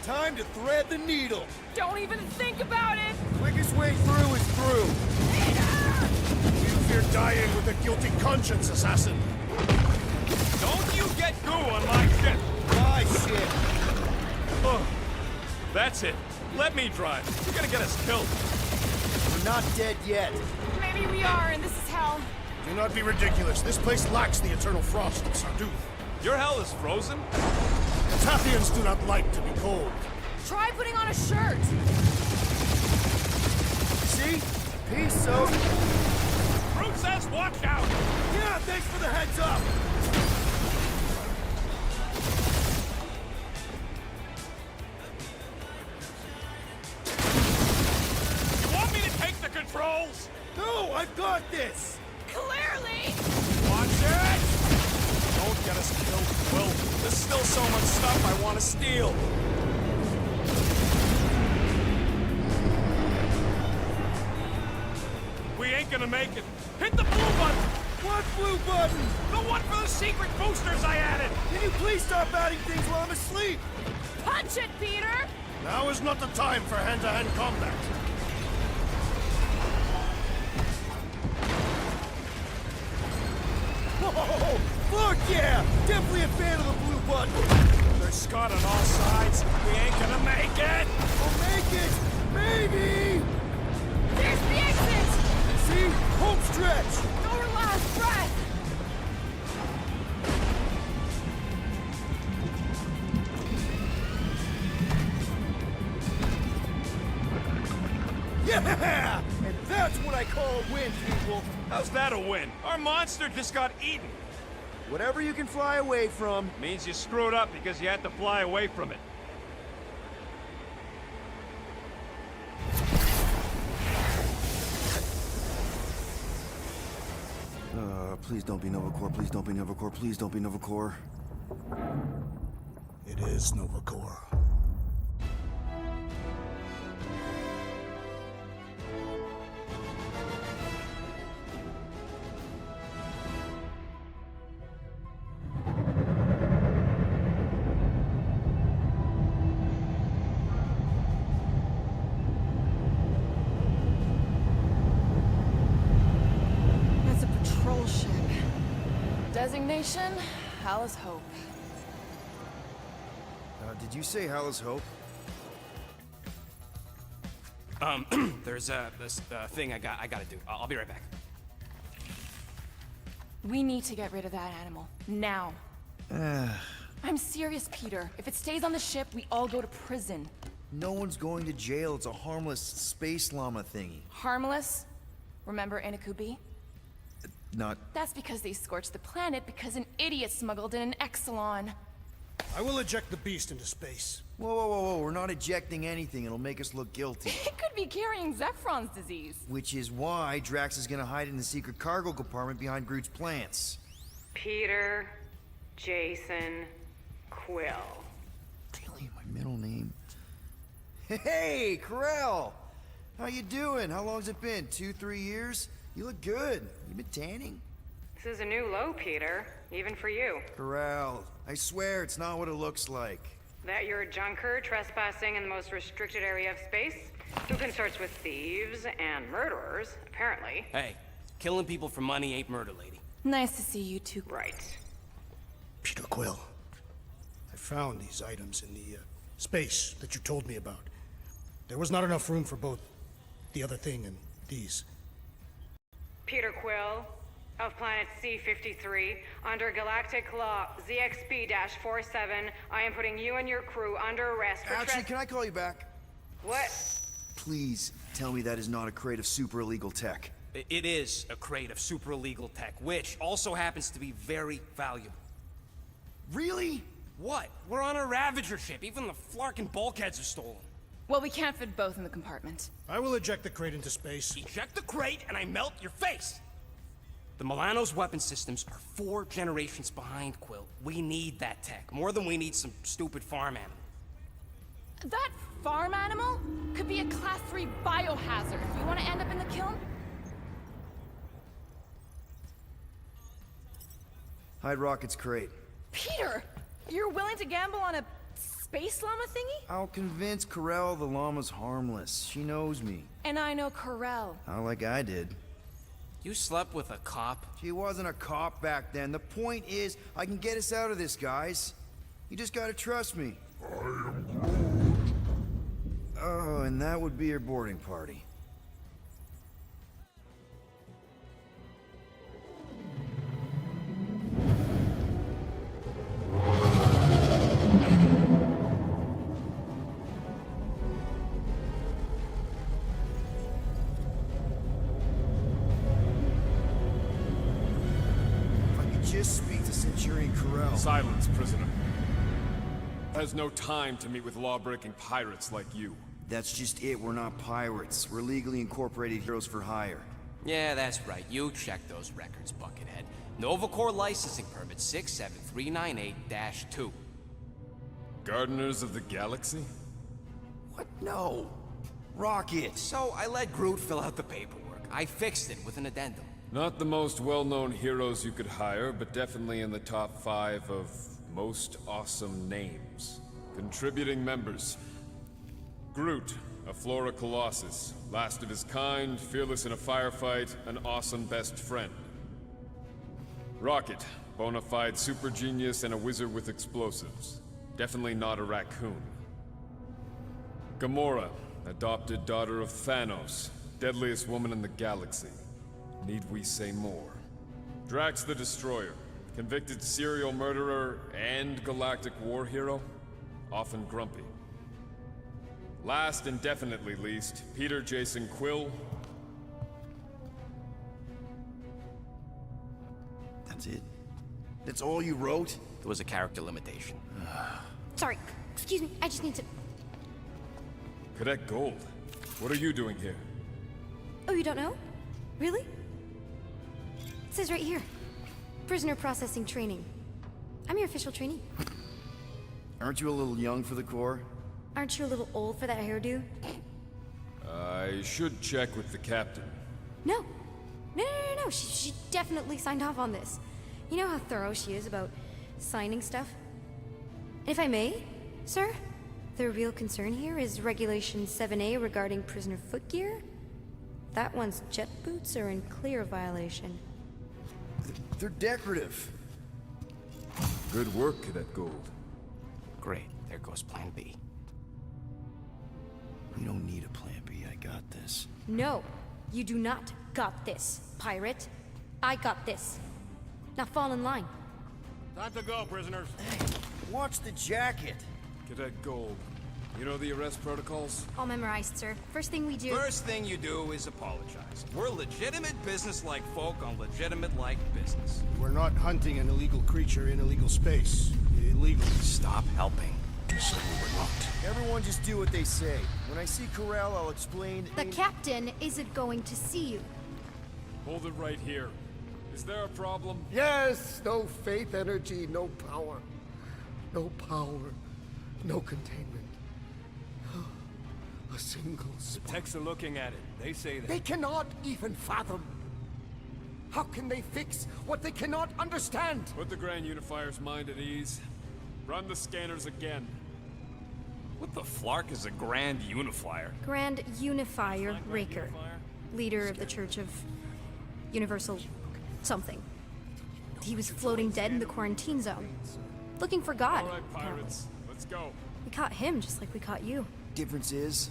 Time to thread the needle! Don't even think about it! Quickest way through is through! You fear dying with a guilty conscience, assassin! Don't you get goo on my ship! My shit! Oh, that's it. Let me drive. You're gonna get us killed. We're not dead yet. Maybe we are, and this is hell. Do not be ridiculous. This place lacks the eternal frost of Sarduth. Your hell is frozen? Tathians do not like to be cold. Try putting on a shirt. See? Peace, so. Fruit says watch out! Yeah, thanks for the heads up! You want me to take the controls? No, I've got this! Clearly! Watch it! Don't get us killed, Quill. There's still so much stuff I want to steal. We ain't gonna make it. Hit the blue button! What blue button? The one for the secret boosters I added! Can you please stop adding things while I'm asleep? Punch it, Peter! Now is not the time for hand-to-hand combat. Whoa! Fuck yeah! Definitely a fan of the blue button! There's Scott on all sides. We ain't gonna make it! We'll make it! Maybe! There's the exit! See? Home stretch! Our last breath! Yeah! And that's what I call a win, people! How's that a win? Our monster just got eaten. Whatever you can fly away from. Means you screwed up because you had to fly away from it. Please don't be Novacore, please don't be Novacore, please don't be Novacore. It is Novacore. That's a patrol ship. Designation, Hal's Hope. Did you say Hal's Hope? There's this thing I gotta do. I'll be right back. We need to get rid of that animal. Now. I'm serious, Peter. If it stays on the ship, we all go to prison. No one's going to jail. It's a harmless space llama thingy. Harmless? Remember Inakubi? Not... That's because they scorched the planet because an idiot smuggled in an Exelon. I will eject the beast into space. Whoa, whoa, whoa, whoa. We're not ejecting anything. It'll make us look guilty. It could be carrying Zephron's disease. Which is why Drax is gonna hide in the secret cargo compartment behind Groot's plants. Peter, Jason, Quill. Really? My middle name? Hey, Corell! How you doing? How long's it been? 2-3 years? You look good. You been tanning? This is a new low, Peter. Even for you. Corell, I swear it's not what it looks like. That you're a junker trespassing in the most restricted area of space? Who consorts with thieves and murderers, apparently. Hey, killing people for money ain't murder, lady. Nice to see you two. Right. Peter Quill. I found these items in the space that you told me about. There was not enough room for both the other thing and these. Peter Quill, of planet C-53, under galactic law ZXB-47, I am putting you and your crew under arrest for Actually, can I call you back? What? Please tell me that is not a crate of super illegal tech. It is a crate of super illegal tech, which also happens to be very valuable. Really? What? We're on a Ravager ship. Even the Flarkin bulkheads are stolen. Well, we can't fit both in the compartment. I will eject the crate into space. Eject the crate and I melt your face! The Milano's weapon systems are 4 generations behind, Quill. We need that tech, more than we need some stupid farm animal. That farm animal could be a Class 3 biohazard. You want to end up in the kiln? Hide Rocket's crate. Peter! You're willing to gamble on a space llama thingy? I'll convince Corell the llama's harmless. She knows me. And I know Corell. Not like I did. You slept with a cop? She wasn't a cop back then. The point is, I can get us out of this, guys. You just gotta trust me. Oh, and that would be your boarding party. Just speak to Centurion Corell. Silence, prisoner. Has no time to meet with law-breaking pirates like you. That's just it. We're not pirates. We're legally incorporated heroes for hire. Yeah, that's right. You check those records, Buckethead. Novacore licensing permit 67398-2. Gardeners of the Galaxy? What? No. Rocket. So I let Groot fill out the paperwork. I fixed it with an addendum. Not the most well-known heroes you could hire, but definitely in the top 5 of most awesome names. Contributing members. Groot, a Flora Colossus, last of his kind, fearless in a firefight, an awesome best friend. Rocket, bona fide super genius and a wizard with explosives. Definitely not a raccoon. Gamora, adopted daughter of Thanos, deadliest woman in the galaxy. Need we say more? Drax the Destroyer, convicted serial murderer and galactic war hero, often grumpy. Last and definitely least, Peter Jason Quill. That's it? That's all you wrote? There was a character limitation. Sorry, excuse me, I just need to... Cadet Gold, what are you doing here? Oh, you don't know? Really? It says right here. Prisoner processing training. I'm your official trainee. Aren't you a little young for the Corps? Aren't you a little old for that hairdo? I should check with the captain. No. No. She definitely signed off on this. You know how thorough she is about signing stuff? And if I may, sir, the real concern here is Regulation 7A regarding prisoner footgear. That one's jet boots are in clear violation. They're decorative. Good work, Cadet Gold. Great, there goes Plan B. We don't need a plan B, I got this. No, you do not got this, pirate. I got this. Now fall in line. Time to go, prisoners. Watch the jacket. Cadet Gold, you know the arrest protocols? All memorized, sir. First thing we do... First thing you do is apologize. We're legitimate business-like folk on legitimate-like business. We're not hunting an illegal creature in illegal space. Illegal. Stop helping. So we're not. Everyone just do what they say. When I see Corral, I'll explain... The captain isn't going to see you. Hold it right here. Is there a problem? Yes, no faith energy, no power. No power, no containment. A single spark. Techs are looking at it. They say that. They cannot even fathom. How can they fix what they cannot understand? Put the Grand Unifier's mind at ease. Run the scanners again. What the flark is a Grand Unifier? Grand Unifier Raker. Leader of the Church of Universal something. He was floating dead in the quarantine zone. Looking for God. All right, pirates. Let's go. We caught him just like we caught you. Difference is,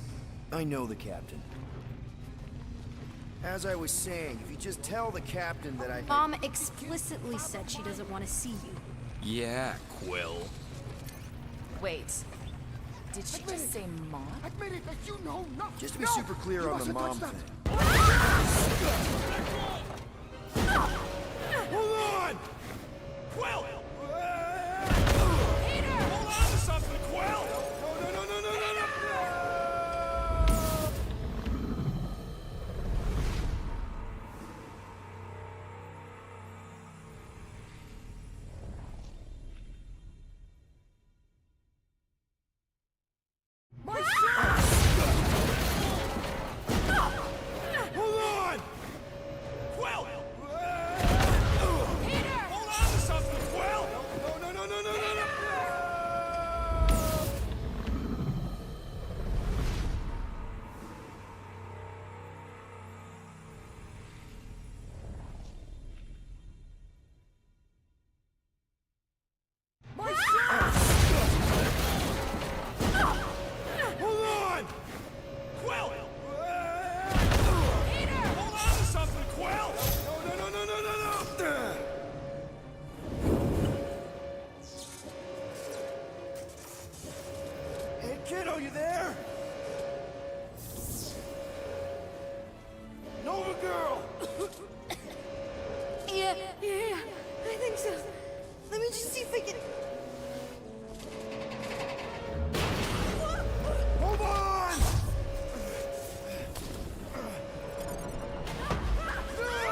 I know the captain. As I was saying, if you just tell the captain that I... Mom explicitly said she doesn't want to see you. Yeah, Quill. Wait. Did she just say Mom? Admit it that you know nothing. Just to be super clear on the mom thing. Hold on! Quill! Peter! Hold on to something, Quill! No! My shot! Hold on! Quill! Peter! Hold on to something, Quill! No! My shot! Hold on! Quill! Peter! Hold on to something, Quill! No! Hey, kiddo, you there? Nova girl! Yeah, I think so. Let me just see if I can... Hold on! No!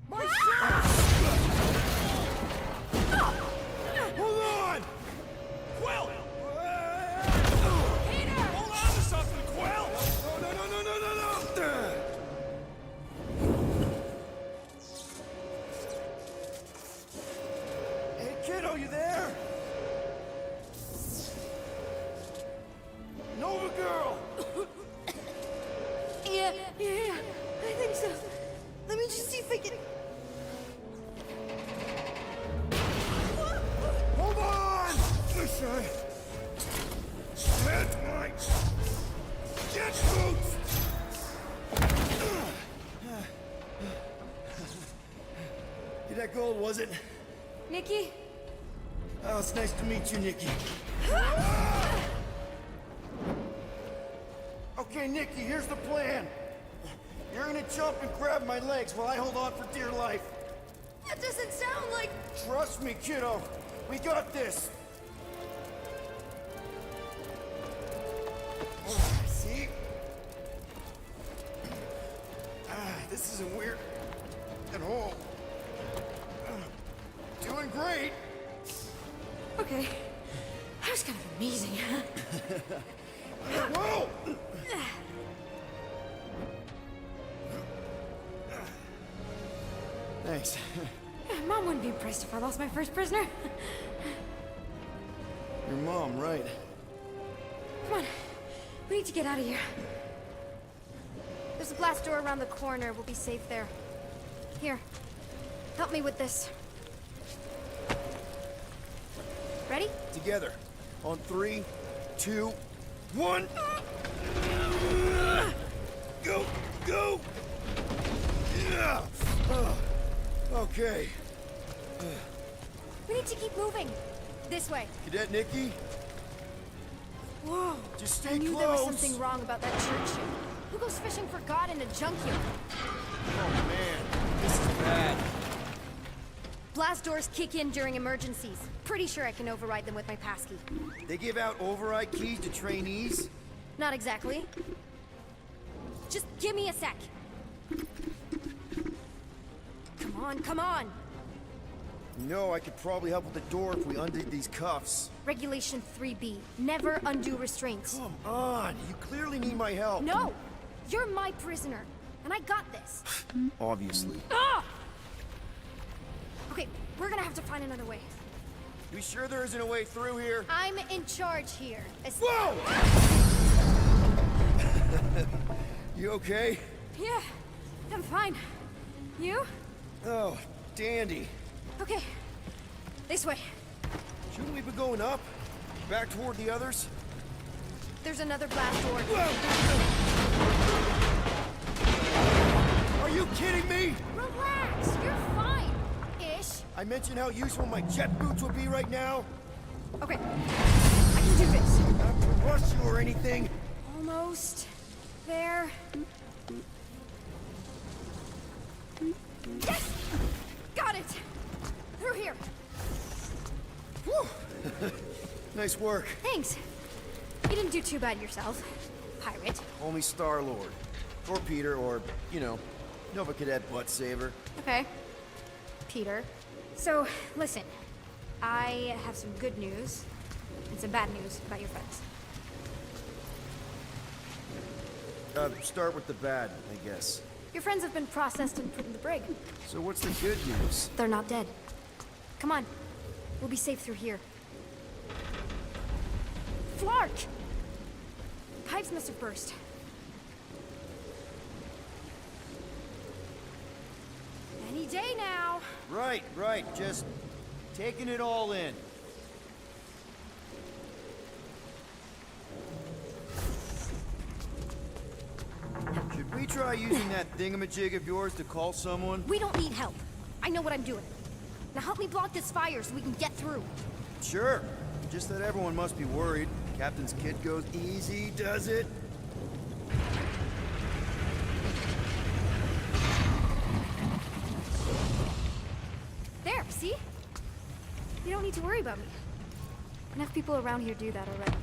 My shot! Hold on! Quill! Peter! Hold on to something, Quill! No! Hey, kiddo, you there? Nova girl! Yeah, I think so. Let me just see if I can... Hold on! Listen! Get my... Get boots! that gold, was it? Nikki? Oh, it's nice to meet you, Nikki. Okay, Nikki, here's the plan. You're gonna jump and grab my legs while I hold on for dear life. That doesn't sound like... Trust me, kiddo. We got this. See? This isn't weird at all. Doing great. Okay. That was kind of amazing. Whoa! Thanks. Mom wouldn't be impressed if I lost my first prisoner. Your mom, right? Come on. We need to get out of here. There's a glass door around the corner. We'll be safe there. Here. Help me with this. Ready? Together. On 3, 2, 1. Go! Go! Yeah! Okay. We need to keep moving. This way. Cadet Nikki? Whoa. Just stay I knew close. there was something wrong about that church ship. Who goes fishing for God in a junkyard? Oh man, this is bad. Blast doors kick in during emergencies. Pretty sure I can override them with my passkey. They give out override keys to trainees? Not exactly. Just give me a sec. Come on, come on! You know, I could probably help with the door if we undid these cuffs. Regulation 3B. Never undo restraints. Come on, you clearly need my help. No! You're my prisoner, and I got this. Obviously. Ah! Okay, we're gonna have to find another way. You sure there isn't a way through here? I'm in charge here. Whoa! You okay? Yeah, I'm fine. You? Oh, dandy. Okay, this way. Shouldn't we be going up? Back toward the others? There's another blast door. Are you kidding me? Relax, you're fine. Ish. I mentioned how useful my jet boots would be right now. Okay, I can do this. Not to rush you or anything. Almost there. Yes! Got it! Through here. Whew. Nice work. Thanks. You didn't do too bad yourself, pirate. Call me Star-Lord. Or Peter, or, you know, Nova Cadet Butt Saver. Okay. Peter. So, listen. I have some good news and some bad news about your friends. Start with the bad, I guess. Your friends have been processed and put in the brig. So what's the good news? They're not dead. Come on. We'll be safe through here. Flark! Pipes must have burst. Any day now. Right, just taking it all in. Should we try using that thingamajig of yours to call someone? We don't need help. I know what I'm doing. Now help me block this fire so we can get through. Sure. Just that everyone must be worried. Captain's kid goes easy, does it? There, see? You don't need to worry about me. Enough people around here do that already.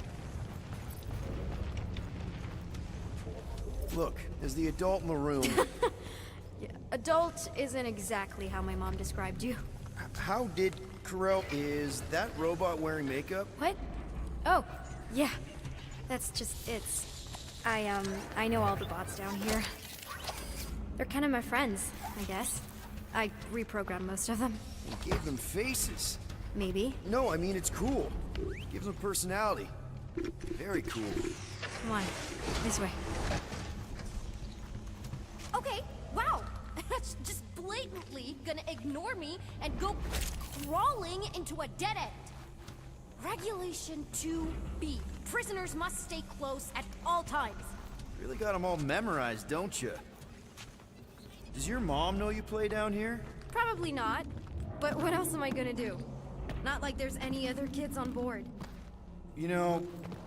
Look, as the adult in the room, Yeah, adult isn't exactly how my mom described you. how did is that robot wearing makeup? What? Oh, yeah. That's just I know all the bots down here. They're kind of my friends, I guess. I reprogrammed most of them. You gave them faces. Maybe. No, I mean it's cool. Gives them personality. Very cool. Come on, this way. Okay, wow. That's just blatantly gonna ignore me and go crawling into a dead end. Regulation 2B. Prisoners must stay close at all times. Really got them all memorized, don't you? Does your mom know you play down here? Probably not. But what else am I gonna do? Not like there's any other kids on board. You know,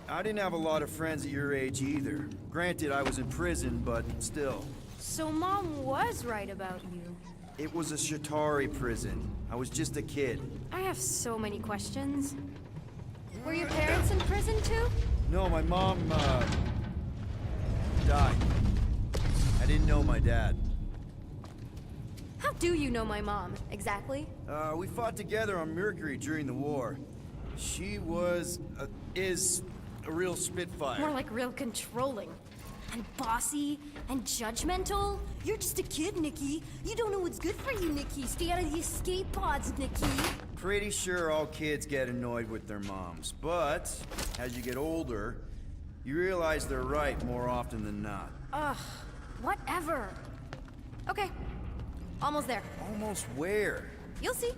I didn't have a lot of friends at your age either. Granted, I was in prison, but still. So Mom was right about you. It was a Shatari prison. I was just a kid. I have so many questions. Were your parents in prison too? No, my mom, died. I didn't know my dad. How do you know my mom, exactly? We fought together on Mercury during the war. She was, is a real spitfire. More like real controlling. And bossy, and judgmental. You're just a kid, Nikki. You don't know what's good for you, Nikki. Stay out of the escape pods, Nikki. Pretty sure all kids get annoyed with their moms, but as you get older, you realize they're right more often than not. Ugh, whatever. Okay, almost there. Almost where? You'll see.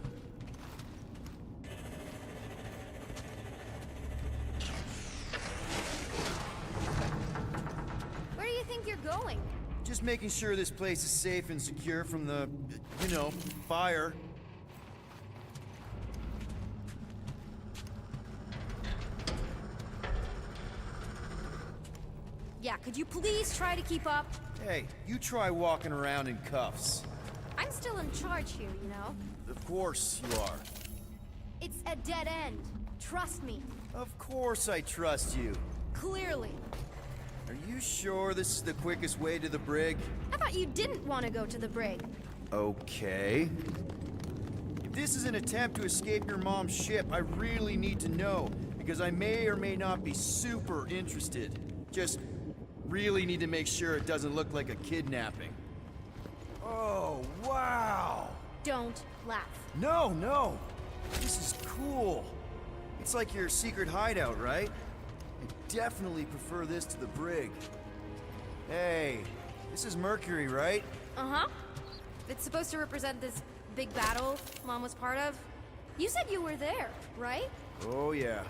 Where do you think you're going? Just making sure this place is safe and secure from the, you know, fire. Yeah, could you please try to keep up? Hey, you try walking around in cuffs. I'm still in charge here, you know? Of course you are. It's a dead end. Trust me. Of course I trust you. Clearly. Are you sure this is the quickest way to the brig? I thought you didn't want to go to the brig. Okay. If this is an attempt to escape your mom's ship, I really need to know, because I may or may not be super interested. Just really need to make sure it doesn't look like a kidnapping. Oh, wow! Don't laugh. No, no! This is cool. It's like your secret hideout, right? I definitely prefer this to the brig. Hey, this is Mercury, right? Uh-huh. It's supposed to represent this big battle Mom was part of. You said you were there, right? Oh, yeah.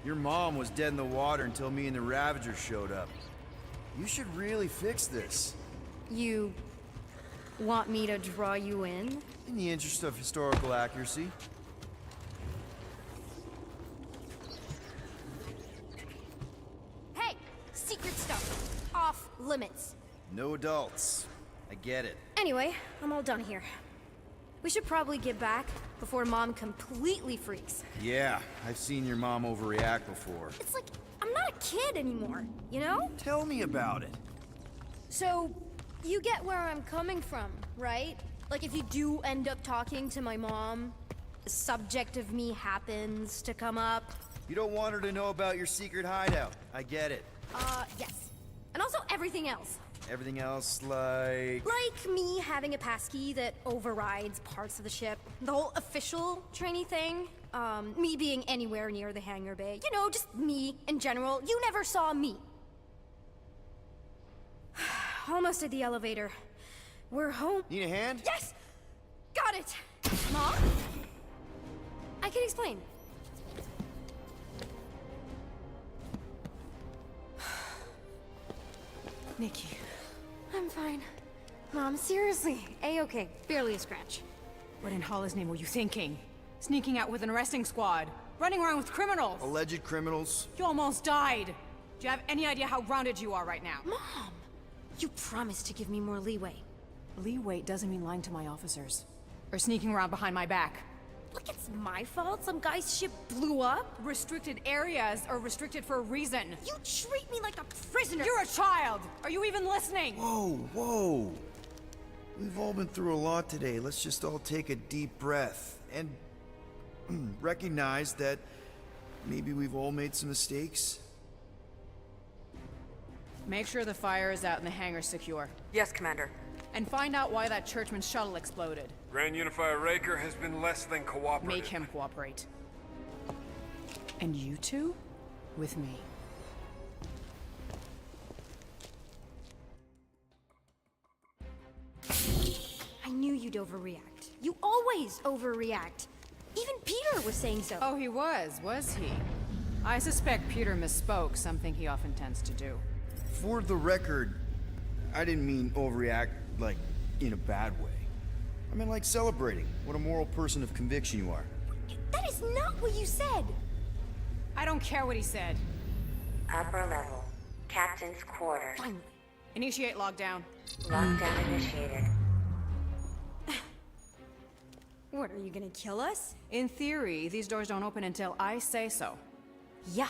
Your mom was dead in the water until me and the Ravagers showed up. You should really fix this. You want me to draw you in? In the interest of historical accuracy. Hey! Secret stuff. Off limits. No adults. I get it. Anyway, I'm all done here. We should probably get back before Mom completely freaks. Yeah, I've seen your mom overreact before. It's like, I'm not a kid anymore, you know? Tell me about it. So, you get where I'm coming from, right? Like if you do end up talking to my mom, the subject of me happens to come up. You don't want her to know about your secret hideout. I get it. Yes. And also everything else. Everything else, like... Like me having a passkey that overrides parts of the ship. The whole official trainee thing. Me being anywhere near the hangar bay. You know, just me in general. You never saw me. Almost at the elevator. We're home. Need a hand? Yes! Got it! Mom? I can explain. Nikki. I'm fine. Mom, seriously. A-okay. Barely a scratch. What in Hollis' name were you thinking? Sneaking out with an arresting squad? Running around with criminals? Alleged criminals? You almost died! Do you have any idea how grounded you are right now? Mom! You promised to give me more leeway. Leeway doesn't mean lying to my officers. Or sneaking around behind my back. Look, it's my fault some guy's ship blew up. Restricted areas are restricted for a reason. You treat me like a prisoner! You're a child! Are you even listening? Whoa, whoa. We've all been through a lot today. Let's just all take a deep breath and recognize that maybe we've all made some mistakes. Make sure the fire is out and the hangar secure. Yes, Commander. And find out why that churchman's shuttle exploded. Grand Unifier Raker has been less than cooperative. Make him cooperate. And you two? With me. I knew you'd overreact. You always overreact. Even Peter was saying so. Oh, he was he? I suspect Peter misspoke, something he often tends to do. For the record, I didn't mean overreact, like, in a bad way. I mean, like celebrating what a moral person of conviction you are. That is not what you said! I don't care what he said. Upper level. Captain's quarters. Finally. Initiate lockdown. Lockdown initiated. What, are you gonna kill us? In theory, these doors don't open until I say so. Yeah,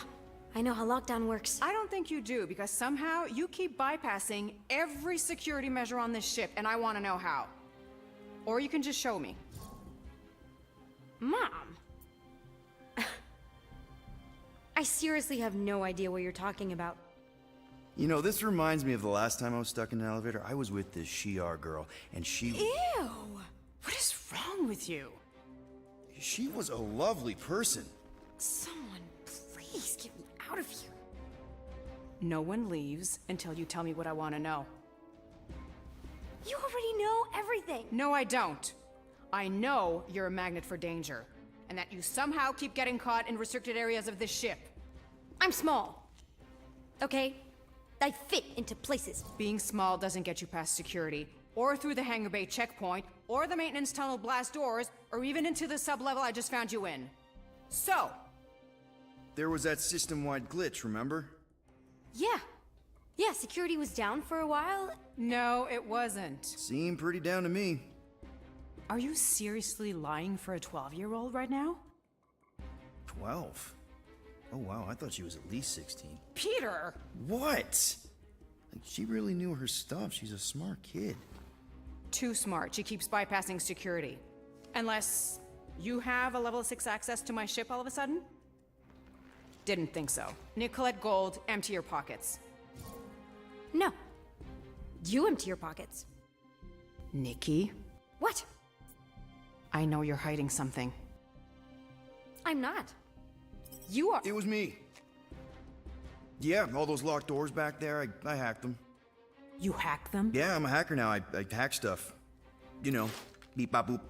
I know how lockdown works. I don't think you do, because somehow you keep bypassing every security measure on this ship, and I want to know how. Or you can just show me. Mom! I seriously have no idea what you're talking about. You know, this reminds me of the last time I was stuck in an elevator. I was with this Shi'ar girl, and she... Ew! What is wrong with you? She was a lovely person. Someone, please get me out of here. No one leaves until you tell me what I want to know. You already know everything. No, I don't. I know you're a magnet for danger, and that you somehow keep getting caught in restricted areas of this ship. I'm small. Okay? I fit into places. Being small doesn't get you past security, or through the hangar bay checkpoint, or the maintenance tunnel blast doors, or even into the sub-level I just found you in. So, There was that system-wide glitch, remember? Yeah. Yeah, security was down for a while. no, it wasn't. Seemed pretty down to me. Are you seriously lying for a 12-year-old right now? 12? Oh wow, I thought she was at least 16. Peter! What? Like, she really knew her stuff. She's a smart kid. Too smart. She keeps bypassing security. Unless you have a level 6 access to my ship all of a sudden? Didn't think so. Nicolette Gold, empty your pockets. No. You empty your pockets. Nikki, What? I know you're hiding something. I'm not. You are. It was me. Yeah, all those locked doors back there, I hacked them. You hacked them? Yeah, I'm a hacker now. I hack stuff. You know, beep bop boop,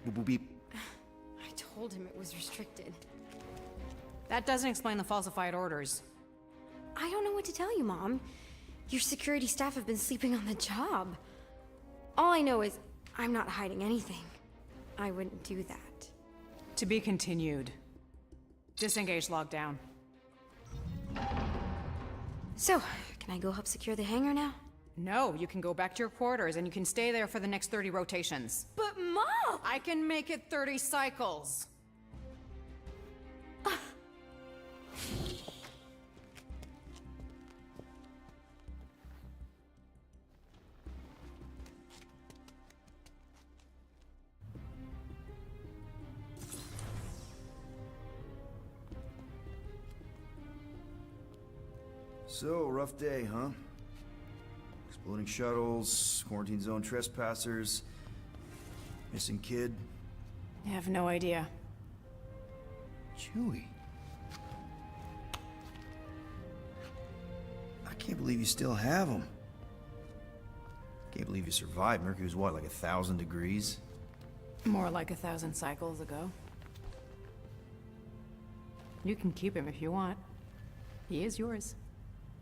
boop boop beep. I told him it was restricted. That doesn't explain the falsified orders. I don't know what to tell you, Mom. Your security staff have been sleeping on the job. All I know is I'm not hiding anything. I wouldn't do that. To be continued. Disengage lockdown. So, can I go help secure the hangar now? No, you can go back to your quarters and you can stay there for the next 30 rotations. But Mom! I can make it 30 cycles. So, rough day, huh? Exploding shuttles, quarantine zone trespassers, missing kid. I have no idea. Chewie. I can't believe you still have him. Can't believe you survived. Mercury was what, like 1,000 degrees? More like 1,000 cycles ago. You can keep him if you want. He is yours.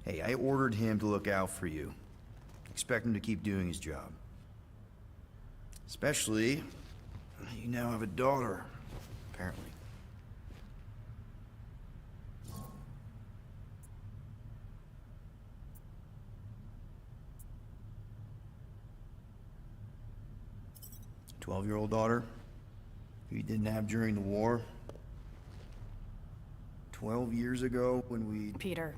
Hey, I ordered him to look out for you. Expect him to keep doing his job. Especially, you now have a daughter, apparently. A 12-year-old daughter who you didn't have during the war. 12 years ago when we... Peter.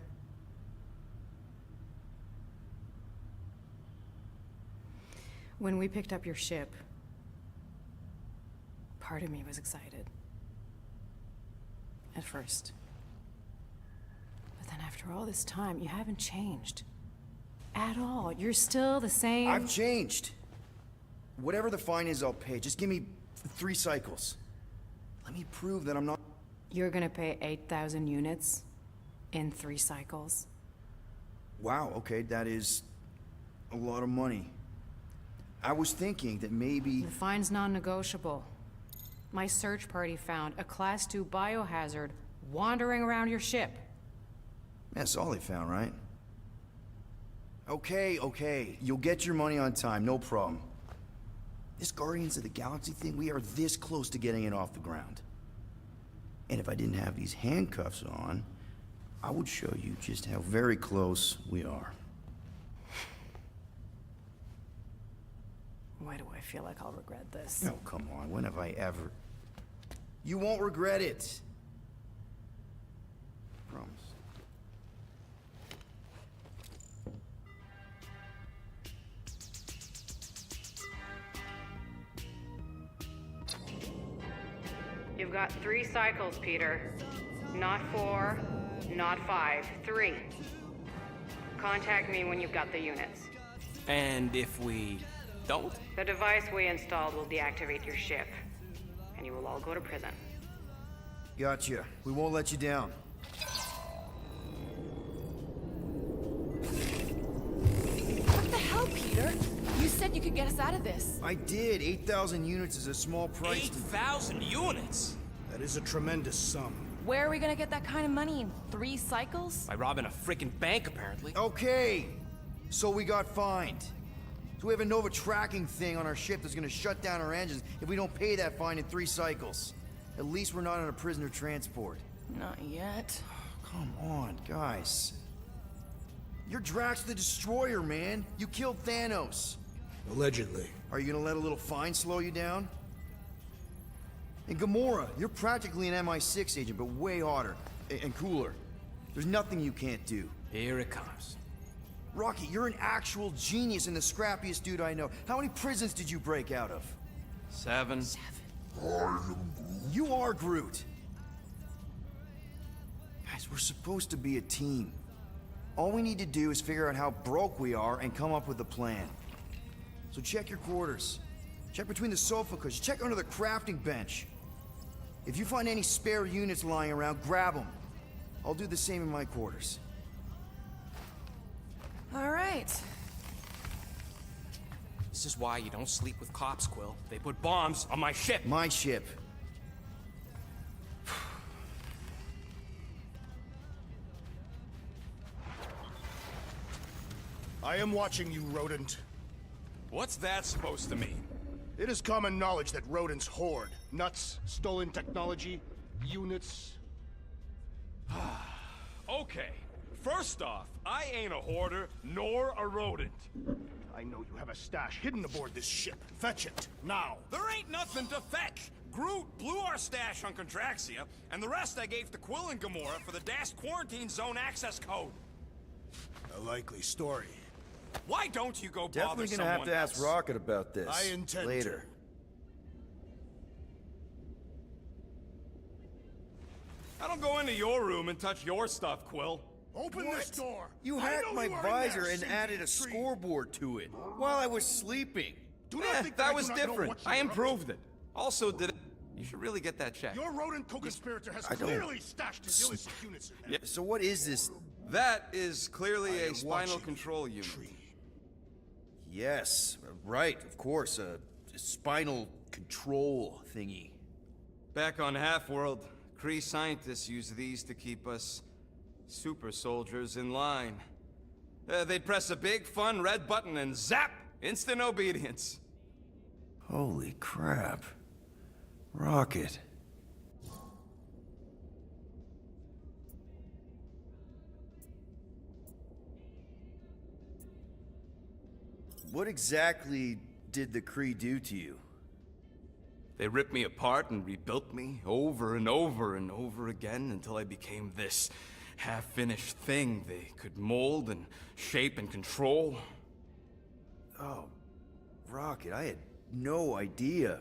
When we picked up your ship, part of me was excited. At first. But then after all this time, you haven't changed. At all. You're still the same... I've changed. Whatever the fine is, I'll pay. Just give me 3 cycles. Let me prove that I'm not... You're gonna pay 8,000 units in 3 cycles? Wow, okay, that is a lot of money. I was thinking that maybe... The fine's non-negotiable. My search party found a Class 2 biohazard wandering around your ship. That's all they found, right? Okay, okay. You'll get your money on time, no problem. This Guardians of the Galaxy thing, we are this close to getting it off the ground. And if I didn't have these handcuffs on, I would show you just how very close we are. Why do I feel like I'll regret this? Oh, come on. When have I ever... You won't regret it. Promise. You've got 3 cycles, Peter. Not 4, not 5, 3. Contact me when you've got the units. And if we don't? The device we installed will deactivate your ship, and you will all go to prison. Gotcha. We won't let you down. What the hell, Peter? You said you could get us out of this. I did. 8,000 units is a small price. 8,000 units? That is a tremendous sum. Where are we gonna get that kind of money in 3 cycles? By robbing a freaking bank, apparently. Okay. So we got fined. So we have a Nova tracking thing on our ship that's gonna shut down our engines if we don't pay that fine in 3 cycles. At least we're not on a prisoner transport. Not yet. Come on, guys. You're Drax the Destroyer, man. You killed Thanos. Allegedly. Are you gonna let a little fine slow you down? And Gamora, you're practically an MI6 agent, but way hotter and cooler. There's nothing you can't do. Here it comes. Rocky, you're an actual genius and the scrappiest dude I know. How many prisons did you break out of? 7. You are Groot. Guys, we're supposed to be a team. All we need to do is figure out how broke we are and come up with a plan. So check your quarters. Check between the sofa cushions. Check under the crafting bench. If you find any spare units lying around, grab them. I'll do the same in my quarters. All right. This is why you don't sleep with cops, Quill. They put bombs on my ship. My ship. I am watching you, rodent. What's that supposed to mean? It is common knowledge that rodents hoard nuts, stolen technology, units. Okay, first off, I ain't a hoarder nor a rodent. I know you have a stash hidden aboard this ship. Fetch it, now. There ain't nothing to fetch. Groot blew our stash on Contraxia, and the rest I gave to Quill and Gamora for the dashed quarantine zone access code. A likely story. Why don't you go bother Definitely gonna have someone to ask else? Rocket about this. I intend later. I don't go into your room and touch your stuff, Quill. Open this door! You I hacked know my you are in visor there, and added a sentient tree. scoreboard to it while I was sleeping. Do not think I That do was not know different. what you I are up to. improved it. Also did it. You should really get that checked. Your rodent co-conspirator has I don't- clearly stashed his illicit units in there. So what is this? That is clearly I a am spinal watching control unit. tree. Yes, right, of course, a spinal control thingy. Back on Half-World, Kree scientists use these to keep us super soldiers in line. They'd press a big, fun red button and zap! Instant obedience. Holy crap. Rocket. What exactly did the Kree do to you? They ripped me apart and rebuilt me over and over and over again until I became this half-finished thing they could mold and shape and control. Oh, Rocket, I had no idea.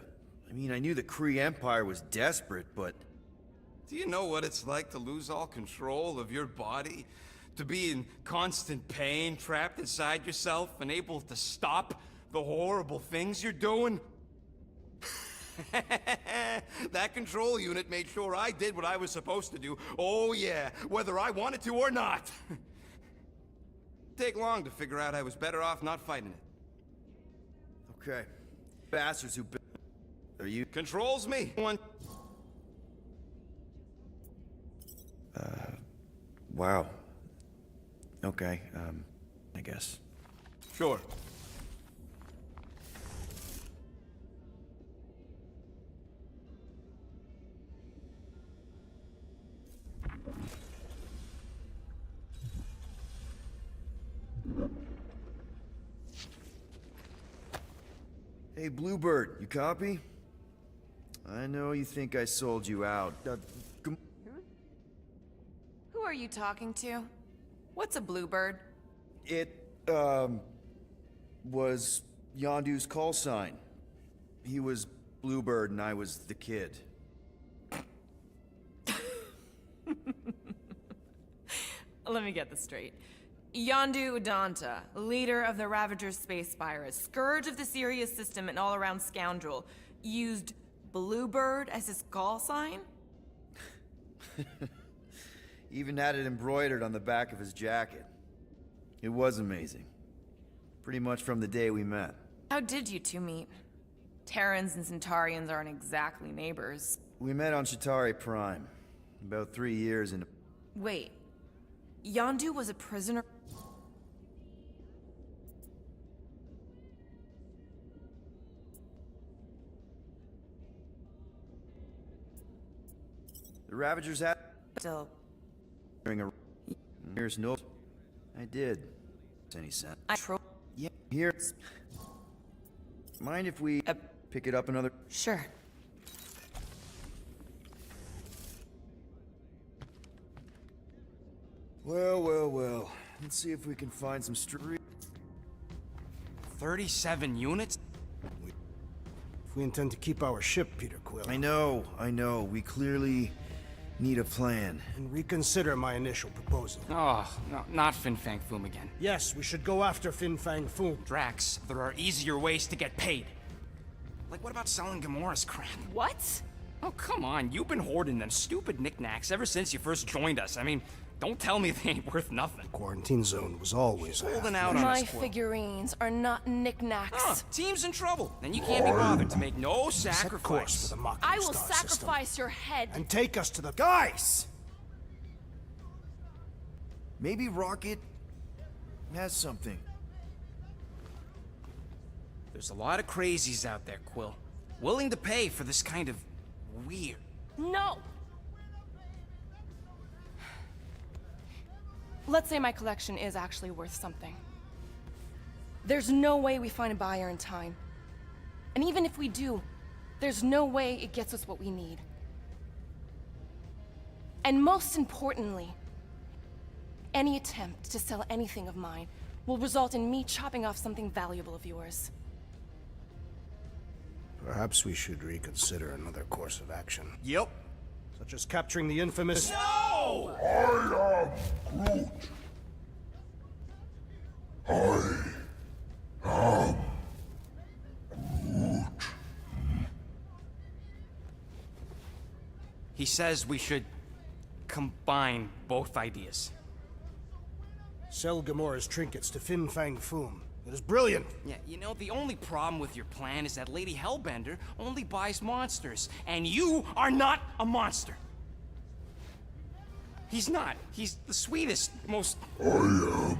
I mean, I knew the Kree Empire was desperate, but... Do you know what it's like to lose all control of your body? To be in constant pain, trapped inside yourself, unable to stop the horrible things you're doing? That control unit made sure I did what I was supposed to do. Oh yeah, whether I wanted to or not. Take long to figure out I was better off not fighting it. Okay. Bastards who... Are you... Controls me. One. Wow. Okay, I guess. Sure. Hey, Bluebird, you copy? I know you think I sold you out. Who are you talking to? What's a bluebird? It, was Yondu's call sign. He was Bluebird and I was the kid. Let me get this straight. Yondu Udanta, leader of the Ravager's space virus, scourge of the Sirius system and all-around scoundrel, used Bluebird as his call sign? Even had it embroidered on the back of his jacket. It was amazing. Pretty much from the day we met. How did you two meet? Terrans and Centaurians aren't exactly neighbors. We met on Chitauri Prime. About 3 years into... Wait. Yondu was a prisoner? The Ravagers had... Still. During a... Here's no... I did. Any sense? Yeah, here. Mind if we pick it up another... Sure. Well. Let's see if we can find some street... 37 units? If we intend to keep our ship, Peter Quill. I know. We clearly need a plan. And reconsider my initial proposal. Oh, no, not Fin Fang Foom again. Yes, we should go after Fin Fang Foom. Drax, there are easier ways to get paid. Like, what about selling Gamora's crap? What? Oh, come on. You've been hoarding them stupid knickknacks ever since you first joined us. I mean, don't tell me they ain't worth nothing. Quarantine zone was always holding out on My us, Quill. figurines are not knickknacks. Huh, team's in trouble. Then you can't be bothered to make no sacrifice. For the Mocking I will Star sacrifice system. your head. And take us to the... Guys! Maybe Rocket has something. There's a lot of crazies out there, Quill. Willing to pay for this kind of weird. No! Let's say my collection is actually worth something. There's no way we find a buyer in time. And even if we do, there's no way it gets us what we need. And most importantly, any attempt to sell anything of mine will result in me chopping off something valuable of yours. Perhaps we should reconsider another course of action. Yep. Such as capturing the infamous... No! I am Groot. I am Groot. He says we should combine both ideas. Sell Gamora's trinkets to Fin Fang Foom. It is brilliant. Yeah, you know, the only problem with your plan is that Lady Hellbender only buys monsters, and you are not a monster. He's not. He's the sweetest, most... I am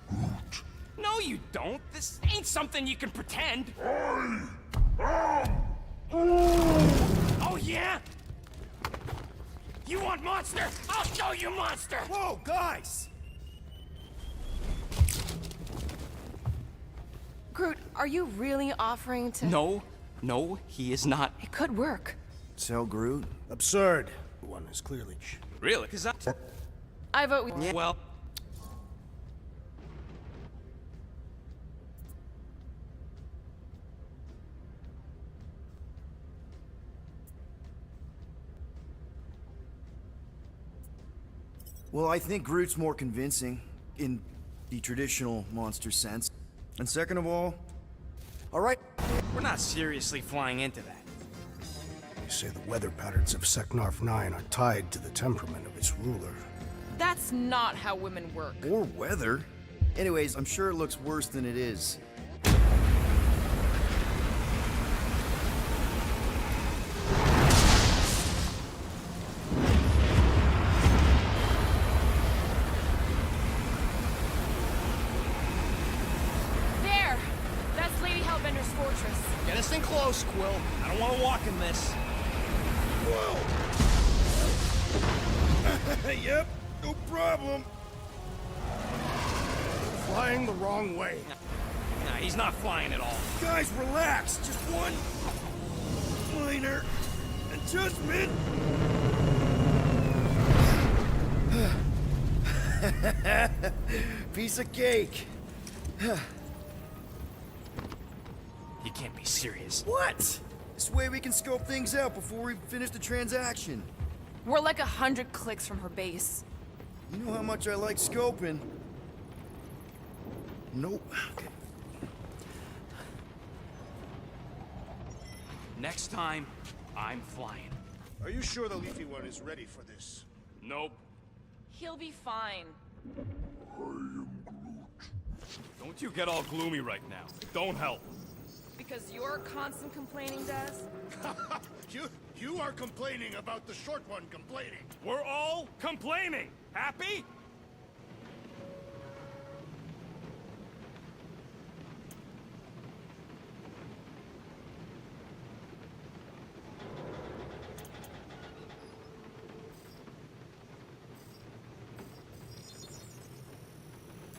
Groot. No, you don't. This ain't something you can pretend. I am Oh, yeah? You want monster? I'll show you monster! Whoa, guys! Groot, are you really offering to... No, he is not. It could work. Sell Groot? Absurd. One is clearly... Really? Because I vote we... Yeah, well... Well, I think Groot's more convincing, in the traditional monster sense. And second of all right. We're not seriously flying into that. They say the weather patterns of Seknarf 9 are tied to the temperament of its ruler. That's not how women work. Or weather. Anyways, I'm sure it looks worse than it is. There! That's Lady Hellbender's fortress. Get us in close, Quill. I don't want to walk in this. Whoa! Yep, no problem. Flying the wrong way. Nah, he's not flying at all. Guys, relax. Just one minor adjustment. Piece of cake. You can't be serious. What? This way we can scope things out before we finish the transaction. We're like 100 clicks from her base. You know how much I like scoping. Nope. Okay. Next time, I'm flying. Are you sure the Leafy One is ready for this? Nope. He'll be fine. Don't you get all gloomy right now. It don't help. Because you're constant complaining, Des? You are complaining about the short one complaining. We're all complaining. Happy?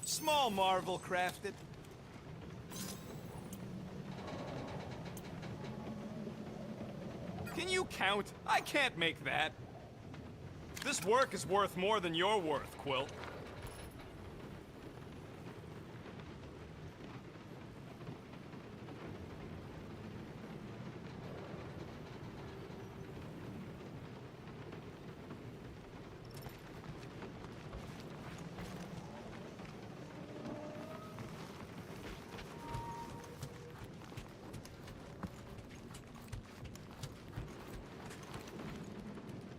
Small marvel crafted. Can you count? I can't make that. This work is worth more than you're worth, Quill.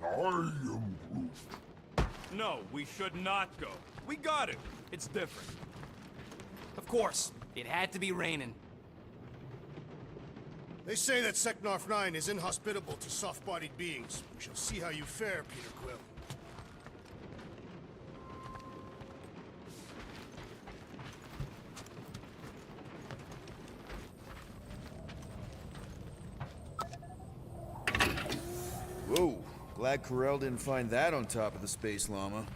I am Groot. No, we should not go. We got it. It's different. Of course, it had to be raining. They say that Seknarf 9 is inhospitable to soft-bodied beings. We shall see how you fare, Peter Quill. Whoa. Glad Corel didn't find that on top of the Space Llama.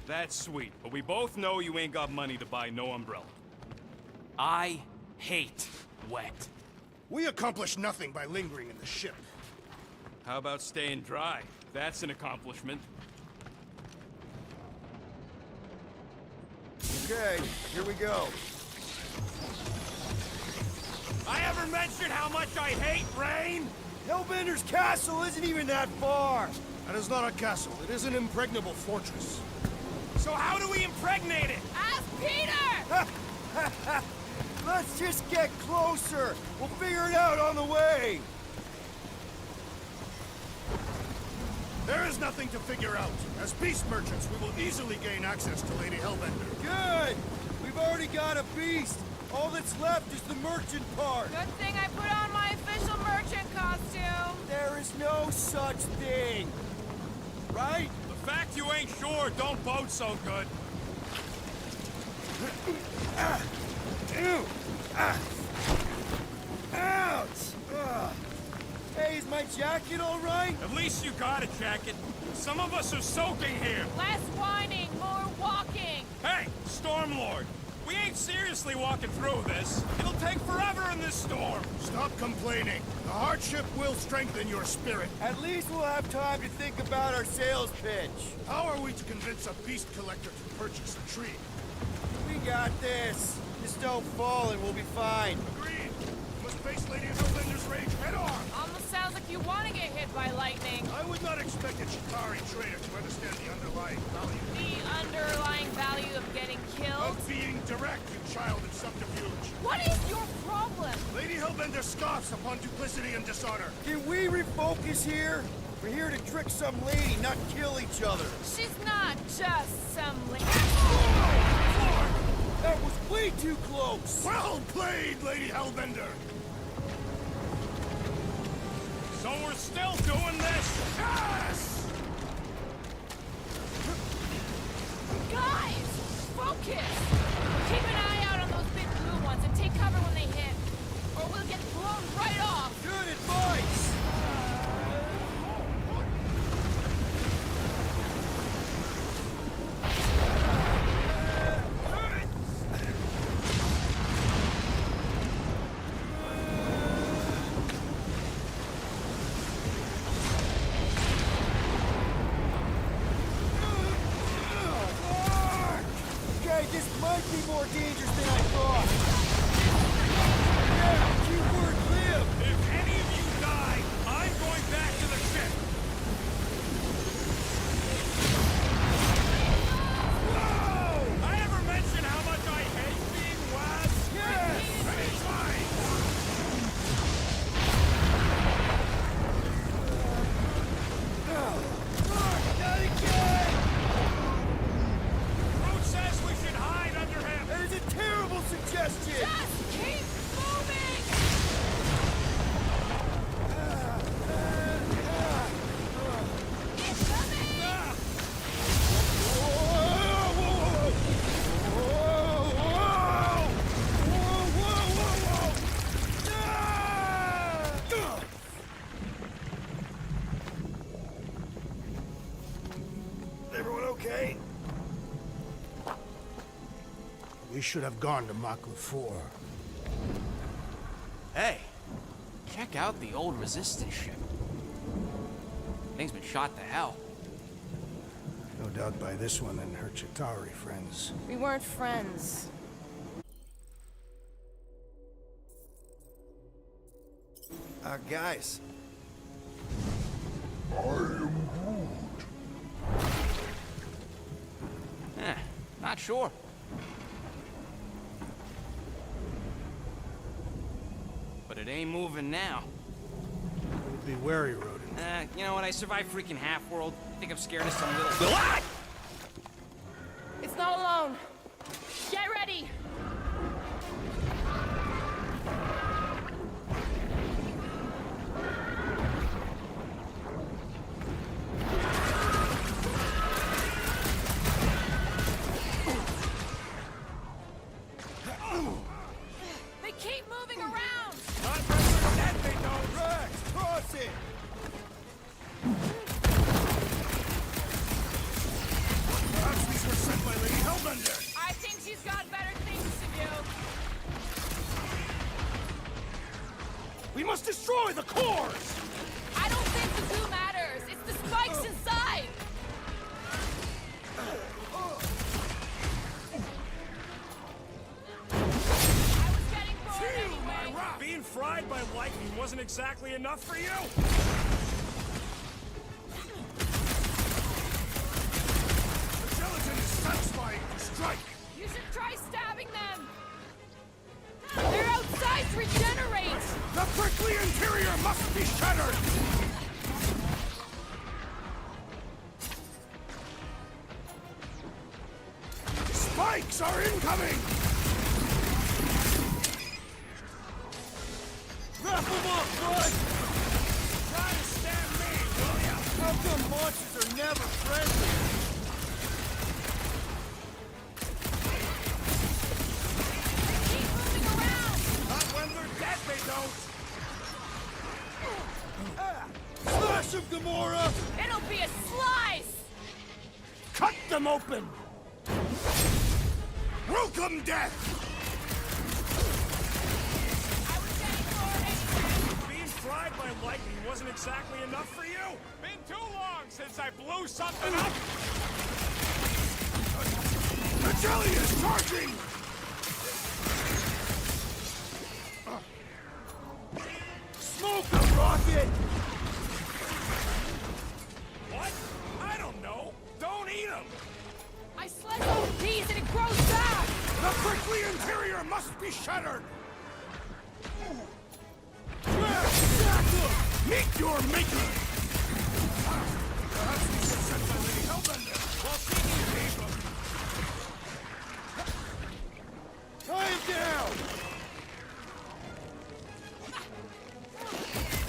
That's sweet, but we both know you ain't got money to buy no umbrella. I hate wet. We accomplish nothing by lingering in the ship. How about staying dry? That's an accomplishment. Okay, here we go. I ever mentioned how much I hate rain? Hellbender's castle isn't even that far. That is not a castle. It is an impregnable fortress. So how do we impregnate it? Ask Peter! Let's just get closer! We'll figure it out on the way! There is nothing to figure out. As beast merchants, we will easily gain access to Lady Hellbender. Good! We've already got a beast! All that's left is the merchant part! Good thing I put on my official merchant costume. There is no such thing! Right? The fact you ain't sure don't bode so good. Ew! Ouch! Ugh. Hey, is my jacket all right? At least you got a jacket. Some of us are soaking here. Less whining, more walking. Hey, Stormlord! We ain't seriously walking through this. It'll take forever in this storm. Stop complaining. The hardship will strengthen your spirit. At least we'll have time to think about our sales pitch. How are we to convince a beast collector to purchase the tree? We got this. Just don't fall and we'll be fine. Agreed. We must face Lady Hellbender's rage head-on. Almost sounds like you want to get hit by lightning. I would not expect a Chitauri trader to understand the underlying value. The underlying value of getting killed? Of being direct, you child of subterfuge. What is your problem? Lady Hellbender scoffs upon duplicity and dishonor. Can we refocus here? We're here to trick some lady, not kill each other. She's not just some lady. That was way too close! Well played, Lady Hellbender! So we're still doing this? Yes! Guys! Focus! Keep an eye out on those big blue ones and take cover when they hit. Or we'll get blown right off! Good advice! This might be more dangerous than I thought. Yeah, keyword live. If any of you die, I'm going back to the ship. Whoa! I ever mention how much I hate being wet? Yes! Anytime! Not again! Who says we should hide under him? That is a terrible suggestion! Just keep moving! It's coming! Everyone okay? We should have gone to Mach 4. Hey, check out the old Resistance ship. Thing's been shot to hell. No doubt by this one and her Chitauri friends. We weren't friends. Guys. I am Groot. Not sure. But it ain't moving now. Be wary, rodent. You know what? I survived freaking Half-World. I think I'm scared of some little... What? It's not alone. Get ready! They keep moving around! Not very dead, they don't. Rex, cross it! Perhaps these were sent by Lady Hellbender. I think she's got better things to do. We must destroy the cores! I don't think the goo matters. It's the spikes inside. I was getting bored anyway. Being fried by lightning wasn't exactly enough for you? The gelatin is satisfying to strike! You should try stabbing them. regenerate! The prickly interior must be shattered! Spikes are incoming! Wrap him up, bud! Try to stand me, will ya? How come monsters are never friendly? Keep moving around! Not when they're dead, they don't! Slash him, Gamora! It'll be a slice! Cut them open! Welcome, death! I was getting more anyway. Being fried by lightning wasn't exactly enough for you? Been too long since I blew something up! The jelly is charging! Smoke him, Rocket! What? I don't know. Don't eat them! I slice off a piece and it grows back! The prickly interior must be shattered! Meet your maker! Perhaps we should set my Lady Hellbender while seeking paper. Tie him down!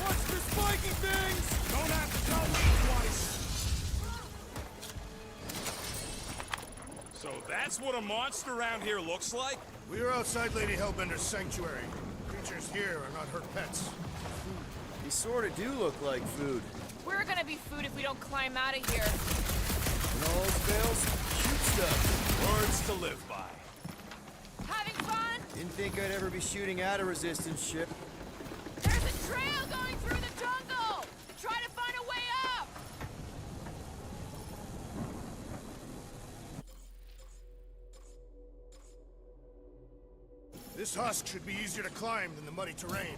Watch the spiky things! Don't have to tell me twice! So that's what a monster around here looks like? We are outside Lady Hellbender's sanctuary. Creatures here are not her pets. They sort of do look like food. We're gonna be food if we don't climb out of here. When all else fails, shoot stuff. Words to live by. Having fun? Didn't think I'd ever be shooting at a resistance ship. There's a trail going through the jungle! Try to find a way up! This husk should be easier to climb than the muddy terrain.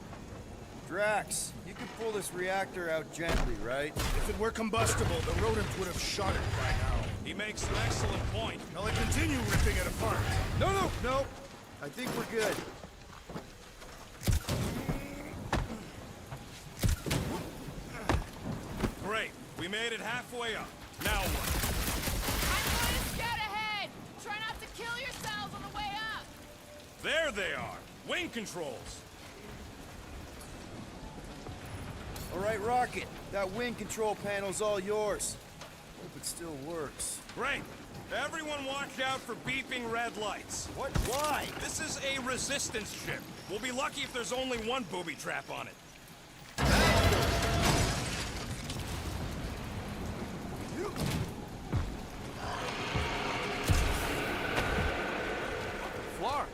Drax, you could pull this reactor out gently, right? If it were combustible, the rodents would have shot it by now. He makes an excellent point. Now I continue ripping it apart. No. I think we're good. Great. We made it halfway up. Now what? I'm going to scout ahead! Try not to kill yourselves on the way up! There they are. Wing controls. All right, Rocket. That wing control panel's all yours. Hope it still works. Great. Everyone watch out for beeping red lights. What? Why? This is a resistance ship. We'll be lucky if there's only one booby trap on it. Flar.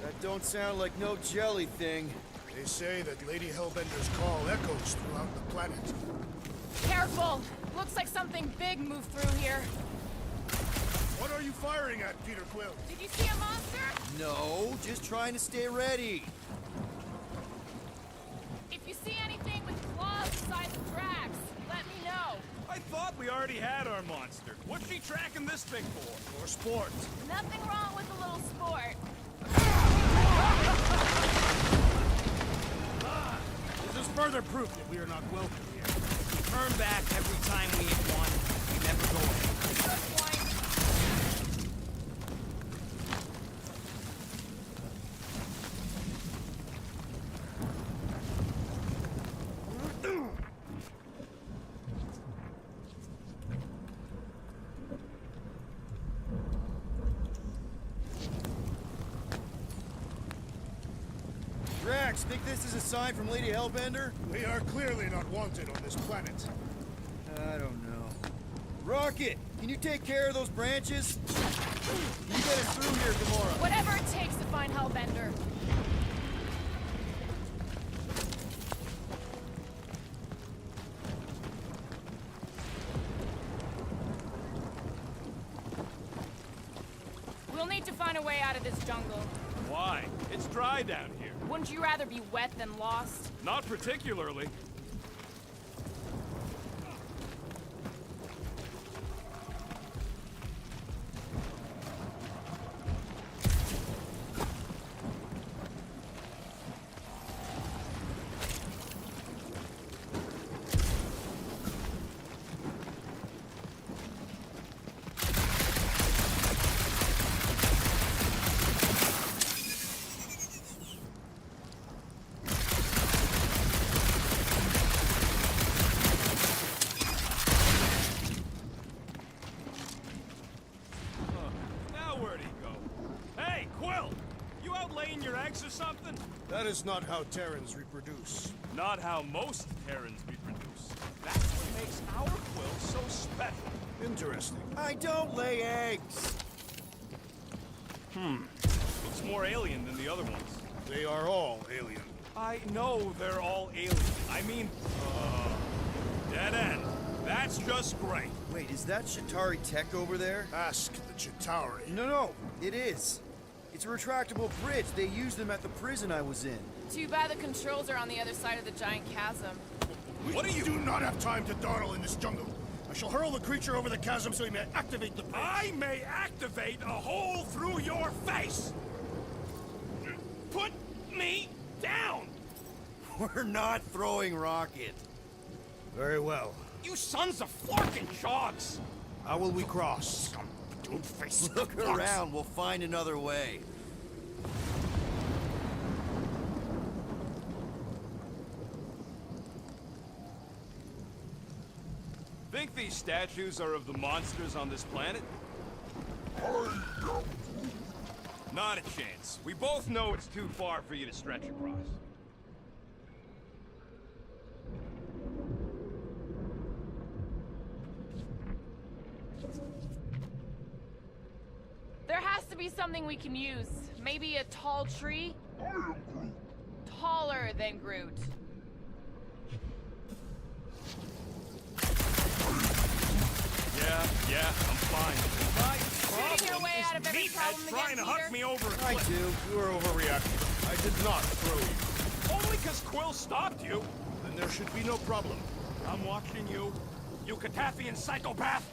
That don't sound like no jelly thing. They say that Lady Hellbender's call echoes throughout the planet. Careful! Looks like something big moved through here. What are you firing at, Peter Quill? Did you see a monster? No, just trying to stay ready. If you see anything with claws the size of Drax, let me know. I thought we already had our monster. What's she tracking this thing for? For sport. Nothing wrong with a little sport. This is further proof that we are not welcome here. We turn back every time we hit one. We never go in. Good point. Drax, think this is a sign from Lady Hellbender? We are clearly not wanted on this planet. I don't know. Rocket, can you take care of those branches? You get us through here, Gamora. Whatever it takes to find Hellbender. We'll need to find a way out of this jungle. Why? It's dry down here. Wouldn't you rather be wet than lost? Not particularly. laying your eggs or something? That is not how Terrans reproduce. Not how most Terrans reproduce. That's what makes our quill so special. Interesting. I don't lay eggs! Looks more alien than the other ones. They are all alien. I know they're all alien. I mean, dead end. That's just great. Wait, is that Chitauri tech over there? Ask the Chitauri. No, it is. It's a retractable bridge. They used them at the prison I was in. Too bad the controls are on the other side of the giant chasm. What are you... do not have time to dawdle in this jungle. I shall hurl the creature over the chasm so he may activate the bridge. I may activate a hole through your face! Put me down! We're not throwing rocket. Very well. You sons of flarkin' jogs! How will we cross? Dude-face. Look around, we'll find another way. Think these statues are of the monsters on this planet? Not a chance. We both know it's too far for you to stretch across. There has to be something we can use. Maybe a tall tree? I am Groot. Taller than Groot. Yeah, I'm fine. My Shooting your problem way is out of every meathead problem trying again, to huck Peter. me over a I cliff. do. You are overreacting. I did not throw you. Only because Quill stopped you. Then there should be no problem. I'm watching you, you Katafian psychopath!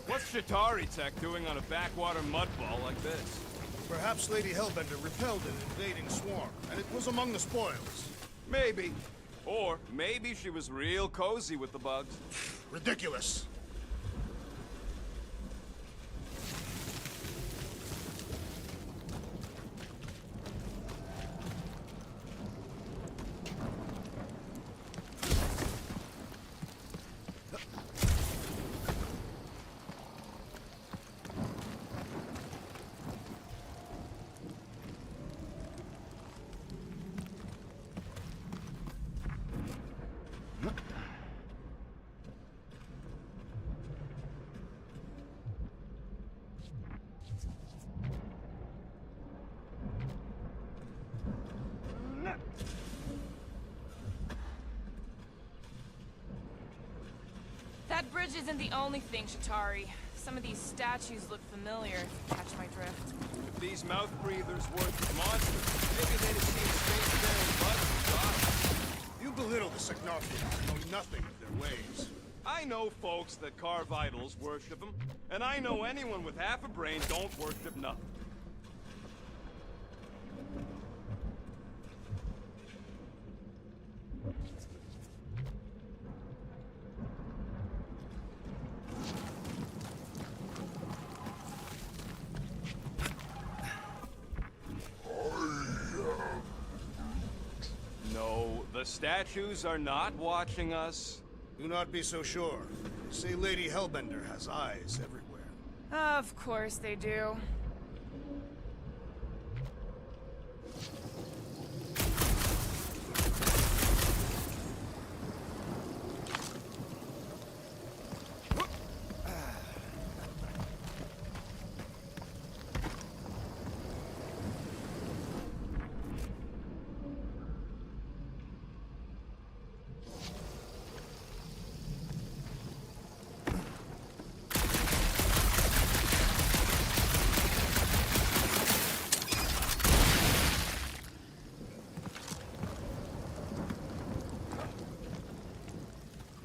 What's Chitauri tech doing on a backwater mudball like this? Perhaps Lady Hellbender repelled an invading swarm, and it was among the spoils. Maybe. Or maybe she was real cozy with the bugs. Ridiculous. That bridge isn't the only thing, Chitauri. Some of these statues look familiar, if you catch my drift. If these mouth breathers weren't monsters, maybe they'd have seen space-faring bugs and gods. You belittle the Secnarchians, know nothing of their ways. I know folks that carve idols worship them, and I know anyone with half a brain don't worship nothing. No, the statues are not watching us. Do not be so sure. They say Lady Hellbender has eyes everywhere. Of course they do.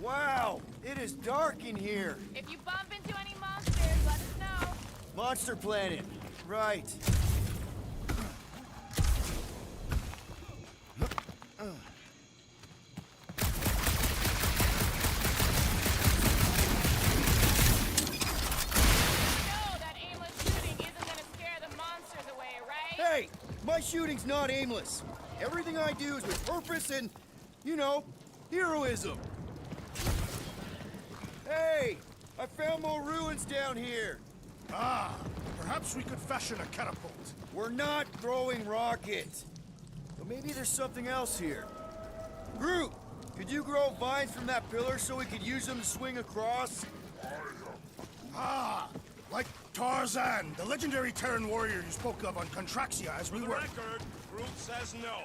Wow, it is dark in here. If you bump into any monsters, let us know. Monster Planet. Right. That aimless shooting isn't gonna scare the monsters away, right? Hey, my shooting's not aimless. Everything I do is with purpose and, you know, heroism. Hey, I found more ruins down here. Ah, Perhaps we could fashion a catapult. We're not throwing rockets. But maybe there's something else here. Groot, could you grow vines from that pillar so we could use them to swing across? Ah, like Tarzan, the legendary Terran warrior you spoke of on Contraxia as we For the were. record, Groot says no.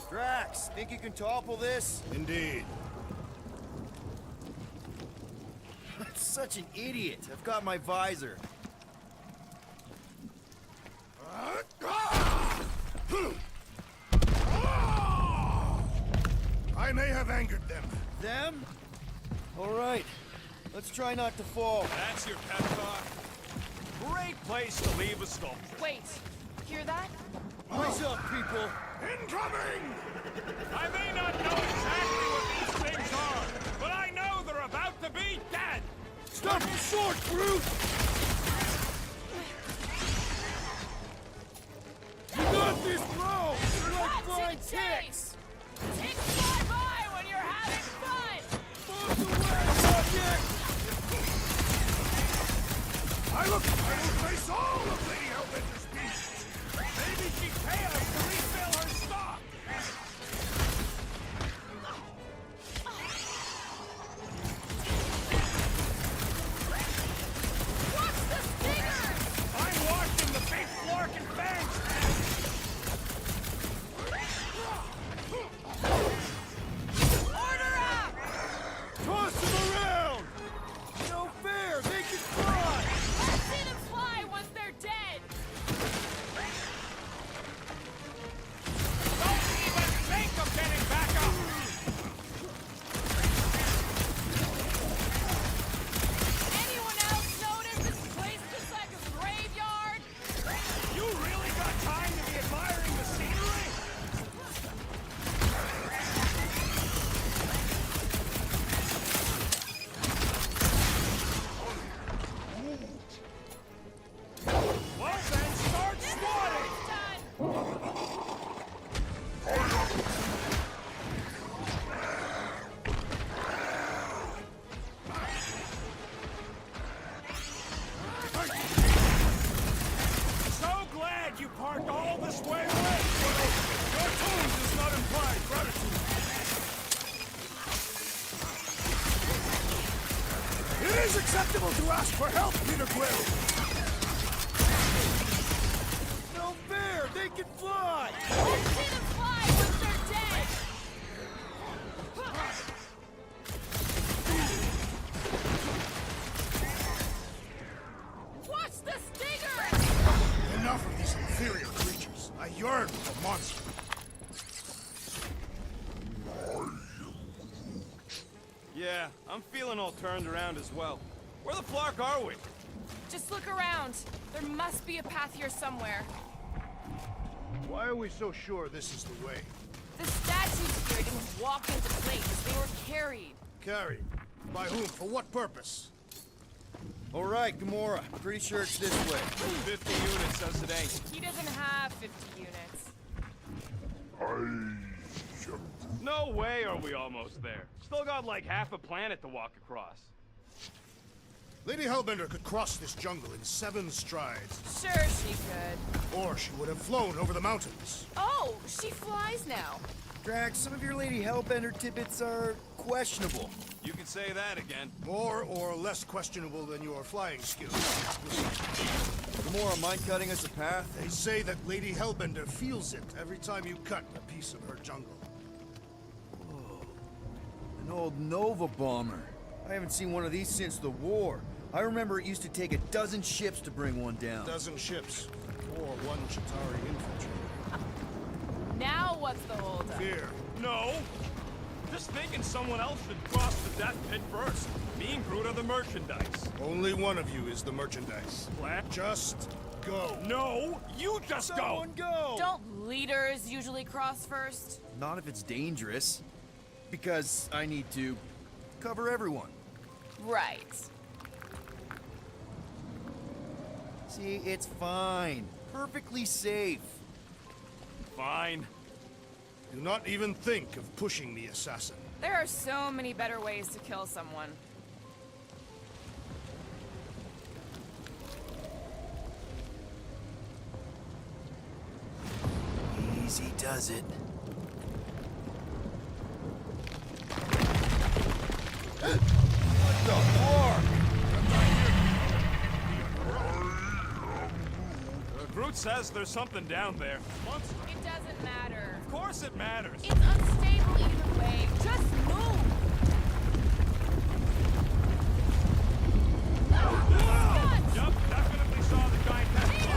Drax, think you can topple this? Indeed. I'm such an idiot. I've got my visor. I may have angered them. Them? All right. Let's try not to fall. That's your pep talk? Great place to leave a sculpture. Wait, hear that? Brace up, people. Incoming! I may not know exactly what these things are, but I know they're about to be dead! Stop him short, Groot! You got this, bro! You're like flying ticks! Ticks fly by when you're having fun! Move away, Rocket! I will face all of Lady Hellbender's beasts! Maybe she'd pay us to refill her stock! Watch the stingers! I'm watching the big flark and fangs, man! Order up! Toss them around! No fair! They can fly! Let's see them fly once they're dead! Don't even think of getting back up! Anyone else notice this place looks like a graveyard? You really got time to be admiring the scenery? Well then, start swatting! Done! So glad you parked all this way away, Quill! Your tone does not imply gratitude. It is acceptable to ask for help, Peter Quill! No fair! They can fly! Let's see them fly once they're dead! Watch the stingers! Enough of these inferior creatures. I yearn for monsters. Yeah, I'm feeling all turned around as well. Where the flark are we? Just look around. There must be a path here somewhere. Why are we so sure this is the way? The statues here didn't walk into place. They were carried. Carried. By whom? For what purpose? All right, Gamora. Pretty sure it's this way. 50 units says it ain't. He doesn't have 50 units. No way are we almost there. Still got like half a planet to walk across. Lady Hellbender could cross this jungle in 7 strides. Sure she could. Or she would have flown over the mountains. Oh, she flies now. Drax, some of your Lady Hellbender tidbits are questionable. You can say that again. More or less questionable than your flying skills. Gamora, mind cutting us a path? They say that Lady Hellbender feels it every time you cut a piece of her jungle. An old Nova bomber. I haven't seen one of these since the war. I remember it used to take 12 ships to bring one down. 12 ships. Or 1 Chitauri infantry. Now what's the holdup? Fear. No! Just thinking someone else should cross the death pit first. Me and Groot are the merchandise. Only one of you is the merchandise. What? Just go. No! You just Someone go! Don't leaders usually cross first? Not if it's dangerous. Because I need to cover everyone. Right. See, it's fine. Perfectly safe. Fine. Do not even think of pushing the assassin. There are so many better ways to kill someone. Easy does it. What the fuck? Groot says there's something down there. It doesn't matter. Of course it matters. It's unstable either way. Just move! Yup, definitely saw the giant tentacle.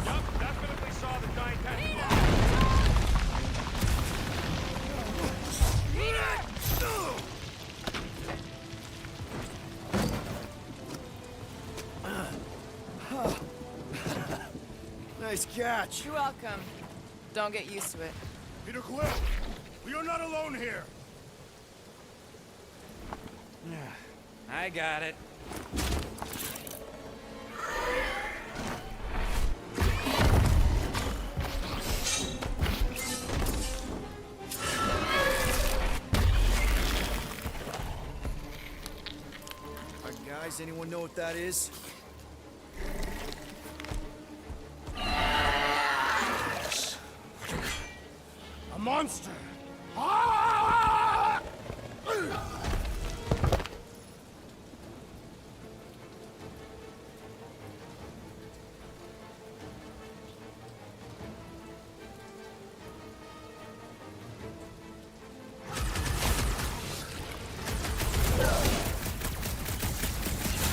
Yup, definitely saw the giant tentacle. Nice catch. You're welcome. Don't get used to it. Peter Quill, we are not alone here. I got it. Alright, guys, anyone know what that is? A monster! Ah!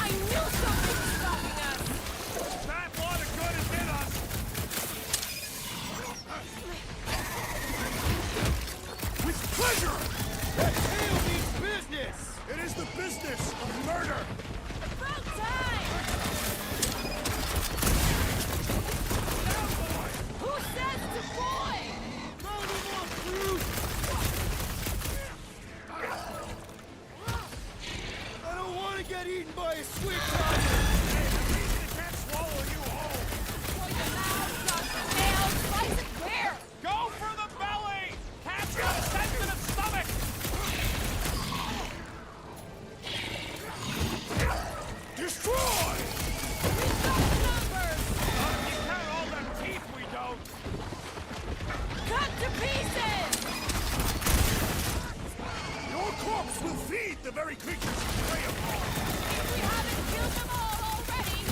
I knew something was stopping us! That water good has hit us. With pleasure! That tail means business! It is the business of murder! About time! Who says deploy? Round him off, Groot! I don't want to get eaten by a squid tiger! Can't swallow you whole. Well, your mouth got the nails, slice it clear! Go for the belly. Cat's got a sensitive stomach. Destroy! We've got numbers! You count all them teeth we don't. Cut to pieces! Your corpse will feed the very creatures you prey upon! If we haven't killed them all already!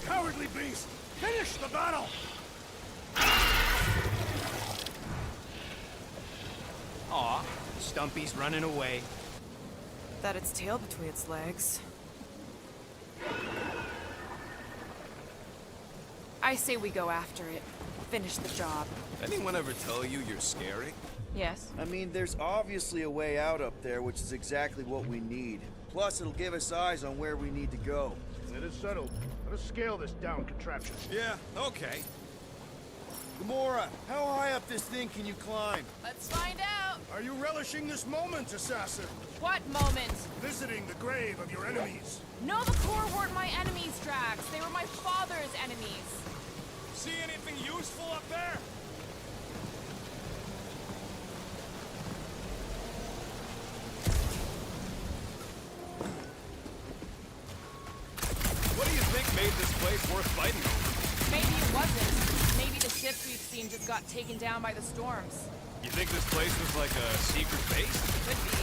Cowardly beast! Finish the battle! Aw, Stumpy's running away. That its tail between its legs. I say we go after it. Finish the job. Anyone ever tell you you're scary? Yes? I mean, there's obviously a way out up there, which is exactly what we need. Plus, it'll give us eyes on where we need to go. It is settled. Let us scale this down contraption. Yeah, okay. Gamora, how high up this thing can you climb? Let's find out! Are you relishing this moment, assassin? What moment? Visiting the grave of your enemies. Nova Corps weren't my enemies, Drax. They were my father's enemies. See anything useful up there? What do you think made this place worth fighting over? Maybe it wasn't. Maybe the ships we've seen just got taken down by the storms. You think this place was like a secret base? Could be.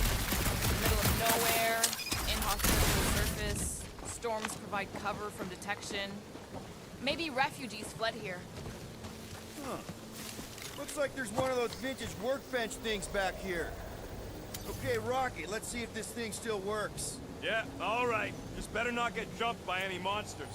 Middle of nowhere, inhospitable surface, storms provide cover from detection. Maybe refugees fled here. Huh. Looks like there's one of those vintage workbench things back here. Okay, Rocket, let's see if this thing still works. Yeah, all right. Just better not get jumped by any monsters.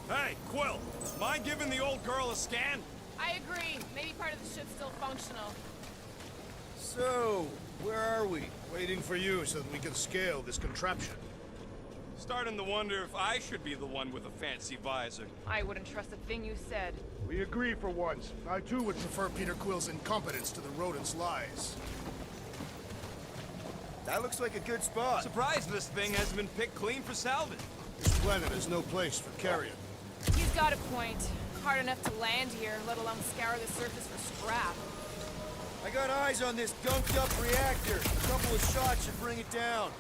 Hey, Quill! Mind giving the old girl a scan? I agree. Maybe part of the ship's still functional. So, where are we? Waiting for you so that we can scale this contraption. Starting to wonder if I should be the one with a fancy visor. I wouldn't trust a thing you said. We agree for once. I too would prefer Peter Quill's incompetence to the rodent's lies. That looks like a good spot. Surprised this thing hasn't been picked clean for salvage. This planet is no place for carrion. He's got a point. Hard enough to land here, let alone scour the surface for scrap. I got eyes on this gunked up reactor. A couple of shots should bring it down.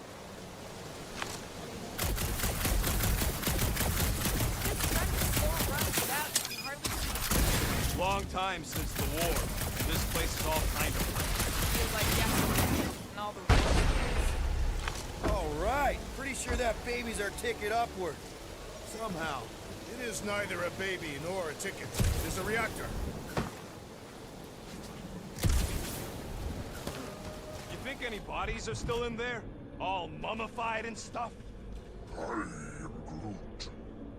Long time since the war, and this place is all kind of... Feels like yesterday, and all the roads. All right. Pretty sure that baby's our ticket upward. Somehow. It is neither a baby nor a ticket. It is a reactor. You think any bodies are still in there? All mummified and stuff? I am Groot.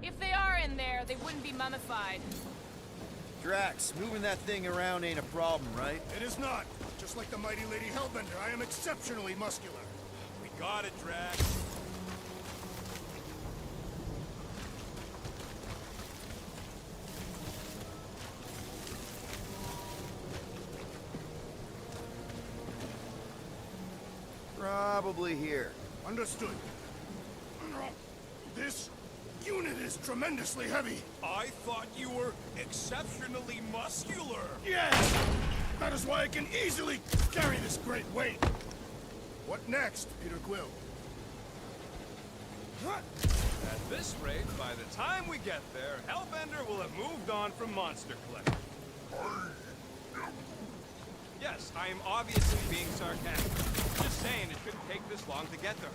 If they are in there, they wouldn't be mummified. Drax, moving that thing around ain't a problem, right? It is not. Just like the mighty Lady Hellbender, I am exceptionally muscular. We got it, Drax. Probably here. Understood. This unit is tremendously heavy. I thought you were exceptionally muscular. Yes! That is why I can easily carry this great weight. What next, Peter Quill? At this rate, by the time we get there, Hellbender will have moved on from Monster Collector. Yes, I am obviously being sarcastic. Just saying it shouldn't take this long to get to her.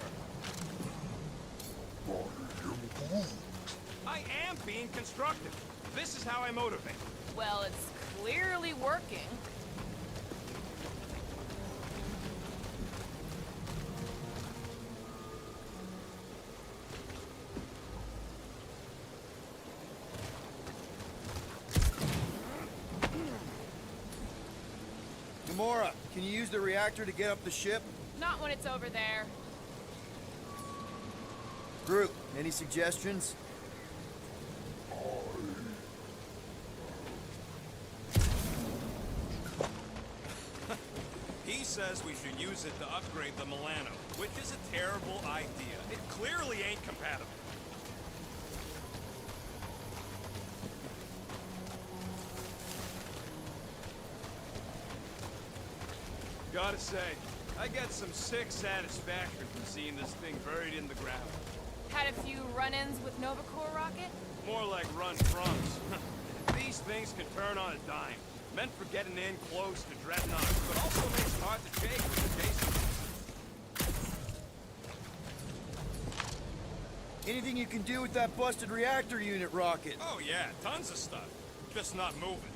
I am Groot. I am being constructive. This is how I motivate. Well, it's clearly working. Gamora, can you use the reactor to get up the ship? Not when it's over there. Groot, any suggestions? He says we should use it to upgrade the Milano, which is a terrible idea. It clearly ain't compatible. Gotta say, I get some sick satisfaction from seeing this thing buried in the ground. Had a few run-ins with Nova Corps rocket? More like run-fronts. These things can turn on a dime. Meant for getting in close to dreadnoughts, but also makes it hard to shake with the Jason. Anything you can do with that busted reactor unit, Rocket? Oh yeah, tons of stuff. Just not moving.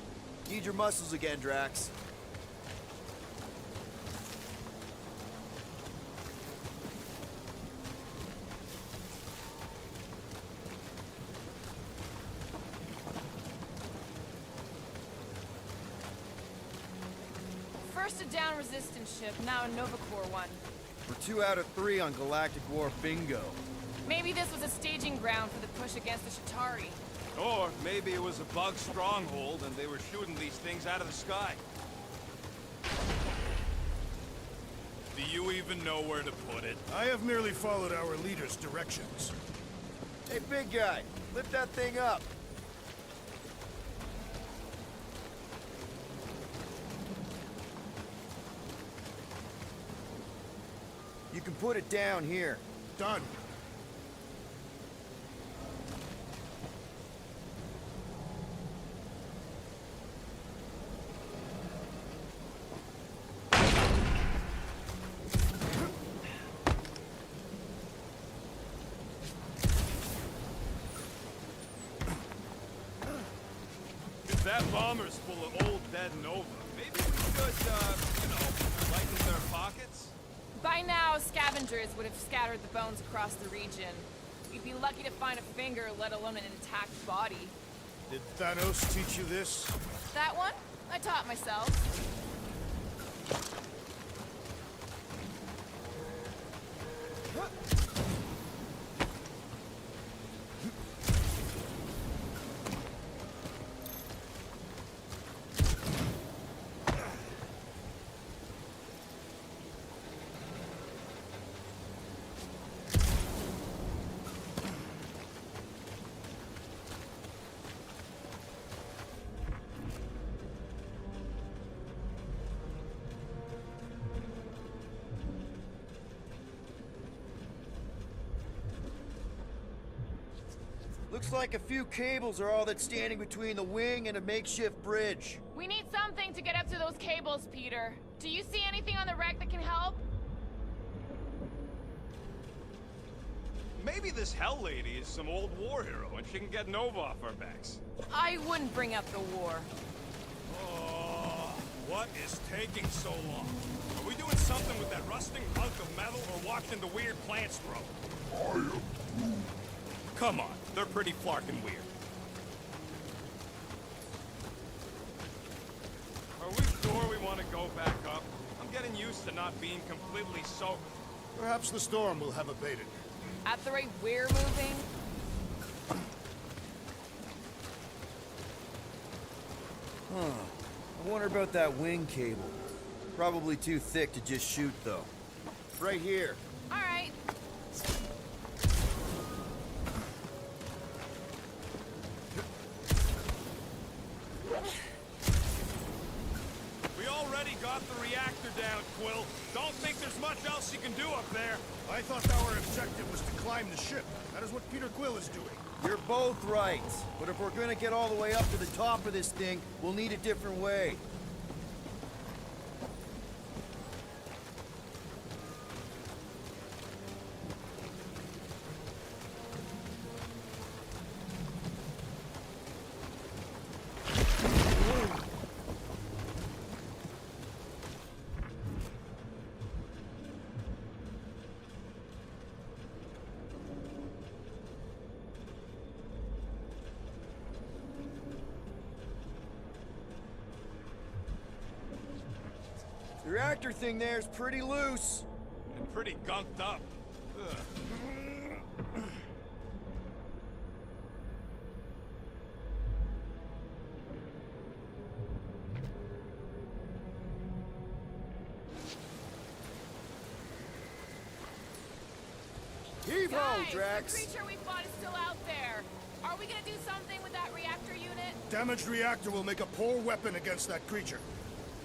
Need your muscles again, Drax. First a down resistance ship, now a Nova Corps one. We're 2 out of 3 on Galactic War bingo. Maybe this was a staging ground for the push against the Shatari. Or maybe it was a bug stronghold and they were shooting these things out of the sky. Do you even know where to put it? I have merely followed our leader's directions. Hey, big guy, lift that thing up. You can put it down here. Done. If that bomber's full of old dead Nova, maybe we should, lighten their pockets? By now, scavengers would have scattered the bones across the region. We'd be lucky to find a finger, let alone an intact body. Did Thanos teach you this? That one? I taught myself. Looks like a few cables are all that's standing between the wing and a makeshift bridge. We need something to get up to those cables, Peter. Do you see anything on the wreck that can help? Maybe this Hell Lady is some old war hero and she can get Nova off our backs. I wouldn't bring up the war. Oh, what is taking so long? Are we doing something with that rusting hunk of metal or watching the weird plants grow? Come on, they're pretty flarkin' weird. Are we sure we want to go back up? I'm getting used to not being completely sober. Perhaps the storm will have abated. At the rate we're moving? I wonder about that wing cable. Probably too thick to just shoot, though. Right here. All right. We already got the reactor down, Quill. Don't think there's much else you can do up there. I thought our objective was to climb the ship. That is what Peter Quill is doing. You're both right. But if we're gonna get all the way up to the top of this thing, we'll need a different way. The reactor thing there's pretty loose. And pretty gunked up. Ugh. Heave-ho, Guys, Drax! the creature we fought is still out there. Are we gonna do something with that reactor unit? Damaged reactor will make a poor weapon against that creature.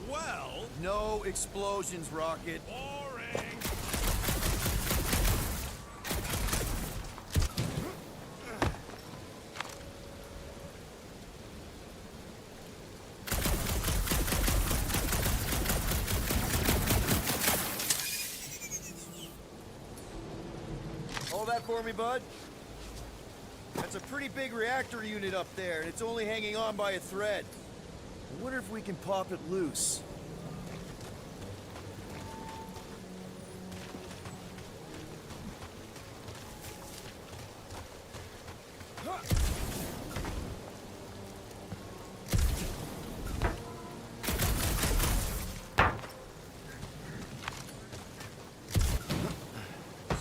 Well... No explosions, Rocket. Boring! Hold that for me, bud. That's a pretty big reactor unit up there, and it's only hanging on by a thread. I wonder if we can pop it loose.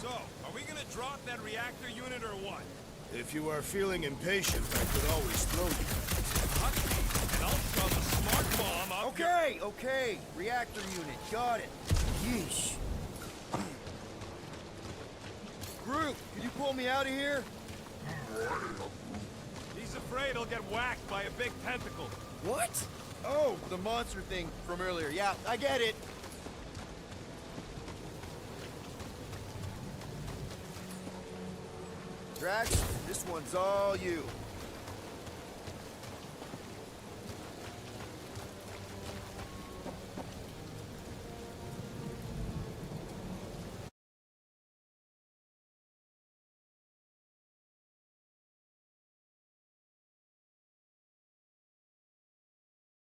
So, are we gonna drop that reactor unit or what? If you are feeling impatient, I could always throw you. Hot me, and I'll shove a smart bomb up your... Okay. Reactor unit, got it. Yeesh. Groot, can you pull me out of here? He's afraid he'll get whacked by a big tentacle. What? Oh, the monster thing from earlier. Yeah, I get it. Drax, this one's all you.